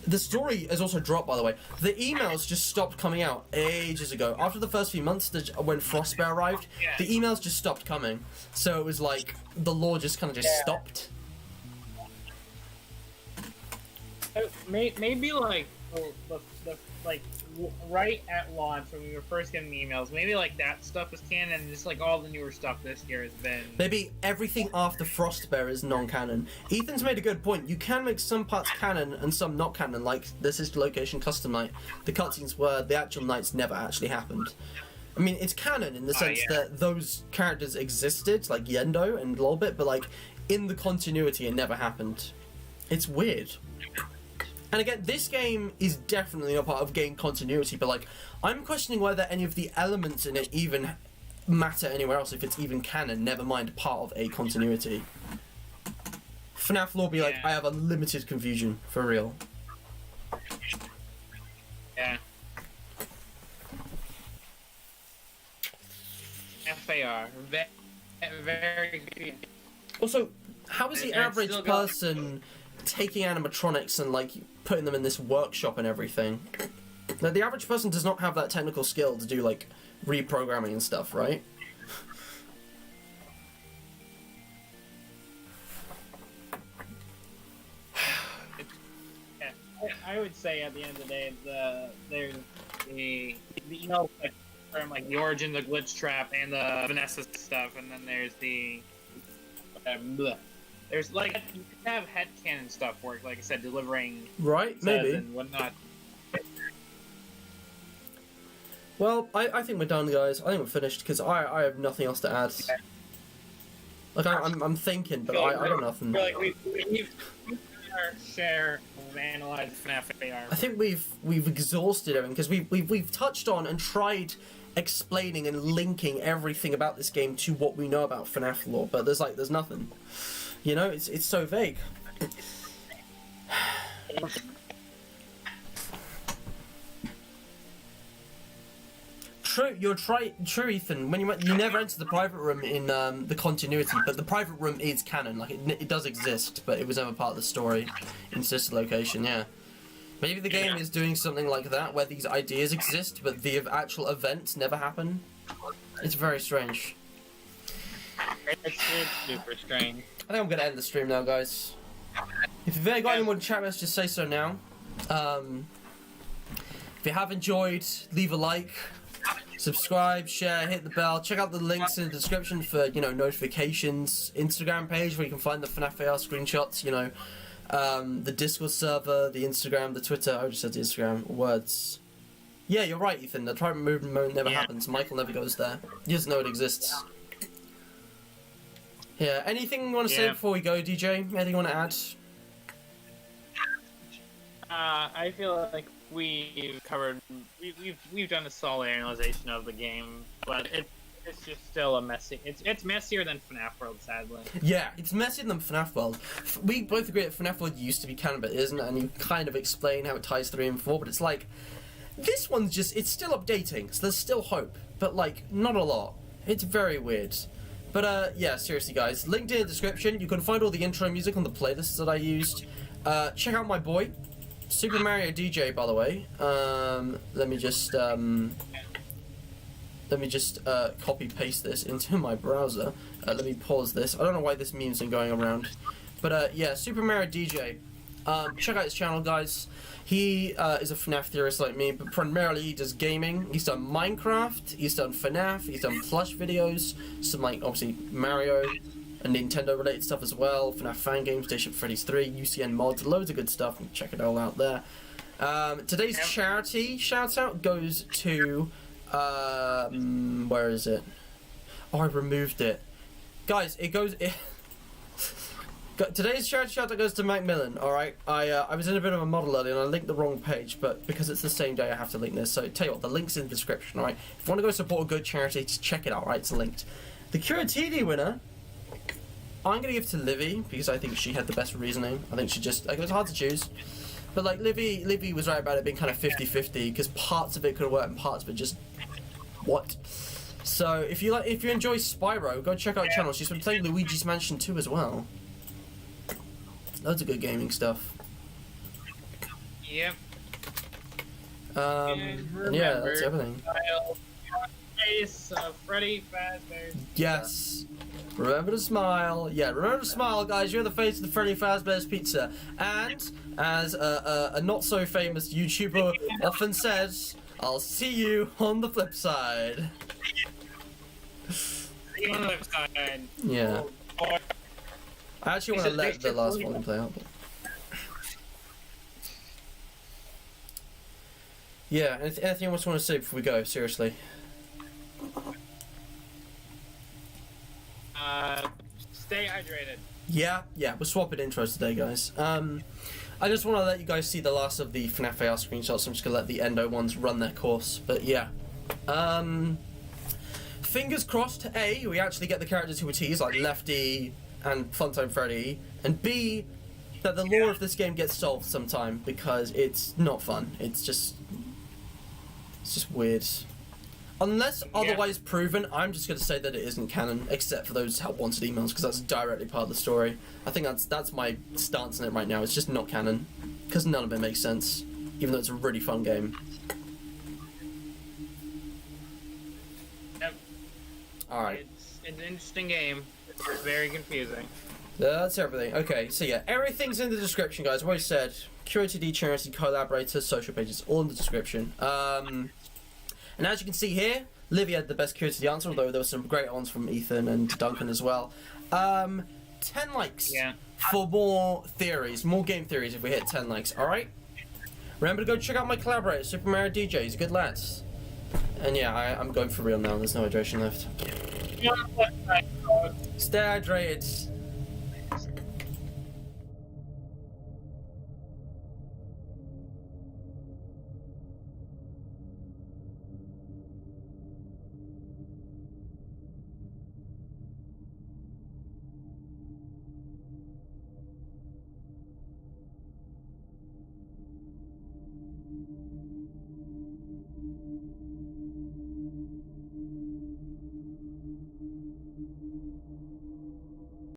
The story has also dropped, by the way. The emails just stopped coming out ages ago. After the first few months, when Frostbear arrived, the emails just stopped coming. So it was like, the lore just kind of just stopped. Maybe like, right at launch when we were first getting the emails, maybe like that stuff is canon, and just like all the newer stuff this year has been... Maybe everything after Frostbear is non-canon. Ethan's made a good point. You can make some parts canon and some not canon, like the Sister Location Custom Night. The cutscenes where the actual nights never actually happened. I mean, it's canon in the sense that those characters existed, like Yendo and Lolbit, but like, in the continuity it never happened. It's weird. And again, this game is definitely not part of game continuity, but like, I'm questioning whether any of the elements in it even matter anywhere else, if it's even canon, never mind part of a continuity. FNaF lore be like, I have unlimited confusion, for real. Yeah. FAR. Very good. Also, how is the average person taking animatronics and like putting them in this workshop and everything? Now, the average person does not have that technical skill to do like reprogramming and stuff, right? I would say at the end of the day, there's the from like the origin, the glitch trap, and the Vanessa stuff, and then there's the there's like, you can have headcanon stuff work, like I said, delivering right, maybe and whatnot. Well, I think we're done, guys. I think we're finished because I have nothing else to add. Like I'm thinking, but I got nothing. I feel like we've our share of analyzed FNaF AR. I think we've exhausted everything because we've touched on and tried explaining and linking everything about this game to what we know about FNaF lore, but there's nothing. You know, it's so vague. True, Ethan. When you never enter the private room in the continuity, but the private room is canon. Like it does exist, but it was never part of the story in sister location. Yeah, maybe the game is doing something like that, where these ideas exist, but the actual events never happen. It's very strange. It's super strange. I think I'm gonna end the stream now, guys. If you've got any more chat, let's just say so now. If you have enjoyed, leave a like. Subscribe, share, hit the bell. Check out the links in the description for, you know, notifications. Instagram page where you can find the FNaF AR screenshots, you know. The Discord server, the Instagram, the Twitter. I just said the Instagram. Words. Yeah, you're right, Ethan. The private movement never happens. Michael never goes there. He doesn't know it exists. Yeah, anything you want to say before we go, DJ? Anything you want to add? I feel like we've covered, we've done a solid analyzation of the game, but it's just still a messy. It's messier than FNaF World, sadly. Yeah, it's messier than FNaF World. We both agree that FNaF World used to be canon, but it isn't, and you kind of explain how it ties 3 and 4. But it's like this one's it's still updating, so there's still hope, but like not a lot. It's very weird. But yeah, seriously, guys, linked in the description. You can find all the intro music on the playlists that I used. Check out my boy. SuperMarioDJ, by the way. Let me just copy paste this into my browser. Let me pause this. I don't know why this meme's been going around, but yeah, SuperMarioDJ. Check out his channel, guys. He is a FNaF theorist like me, but primarily he does gaming. He's done Minecraft. He's done FNaF. He's done plush videos. Some like obviously Mario and Nintendo related stuff as well. FNaF fan games, Station Freddy's 3, UCN mods, loads of good stuff. Check it all out there. Today's charity shout out goes to where is it? Oh, I removed it. Guys, it goes today's charity shout out goes to Macmillan, alright? I was in a bit of a model earlier and I linked the wrong page, but because it's the same day I have to link this. So tell you what, the link's in the description, alright? If you want to go support a good charity, just check it out, right? It's linked. The Curatini winner I'm gonna give to Livy because I think she had the best reasoning. I think she just it was hard to choose, but like Livy was right about it being kind of 50-50 because parts of it could have worked and parts of it just what. So if you enjoy Spyro, go check out her channel. She's been playing Luigi's Mansion 2 as well. Loads of good gaming stuff. Yep. And yeah, that's everything. Face of Freddy Fazbear's. Yes. Remember to smile. Yeah, remember to smile, guys. You're the face of the Freddy Fazbear's Pizza. And, as a not-so-famous YouTuber often says, I'll see you on the flip side. See you on the flip side. Yeah. I actually want to let the last volume play out. But... yeah, anything else you want to say before we go? Seriously. Stay hydrated. Yeah, we're swapping intros today, guys. I just want to let you guys see the last of the FNaF AR screenshots. I'm just going to let the Endo ones run their course. But yeah. Fingers crossed, A, we actually get the characters who are teased, like Lefty and Funtime Freddy, and B, that the lore of this game gets solved sometime, because it's not fun. It's just weird. Unless otherwise proven, I'm just going to say that it isn't canon, except for those help wanted emails, because that's directly part of the story. I think that's my stance on it right now. It's just not canon, because none of it makes sense, even though it's a really fun game. Yep. Alright. It's an interesting game. It's very confusing. That's everything. Okay, so yeah, everything's in the description, guys. What I said, QOTD, charity, collaborators, social pages, all in the description. And as you can see here, Livy had the best QOTD answer, although there were some great ones from Ethan and Duncan as well. 10 likes for more theories, more game theories if we hit 10 likes, alright? Remember to go check out my collaborator, SuperMarioDJ, he's a good lad. And yeah, I'm going for real now. There's no hydration left. Stay hydrated.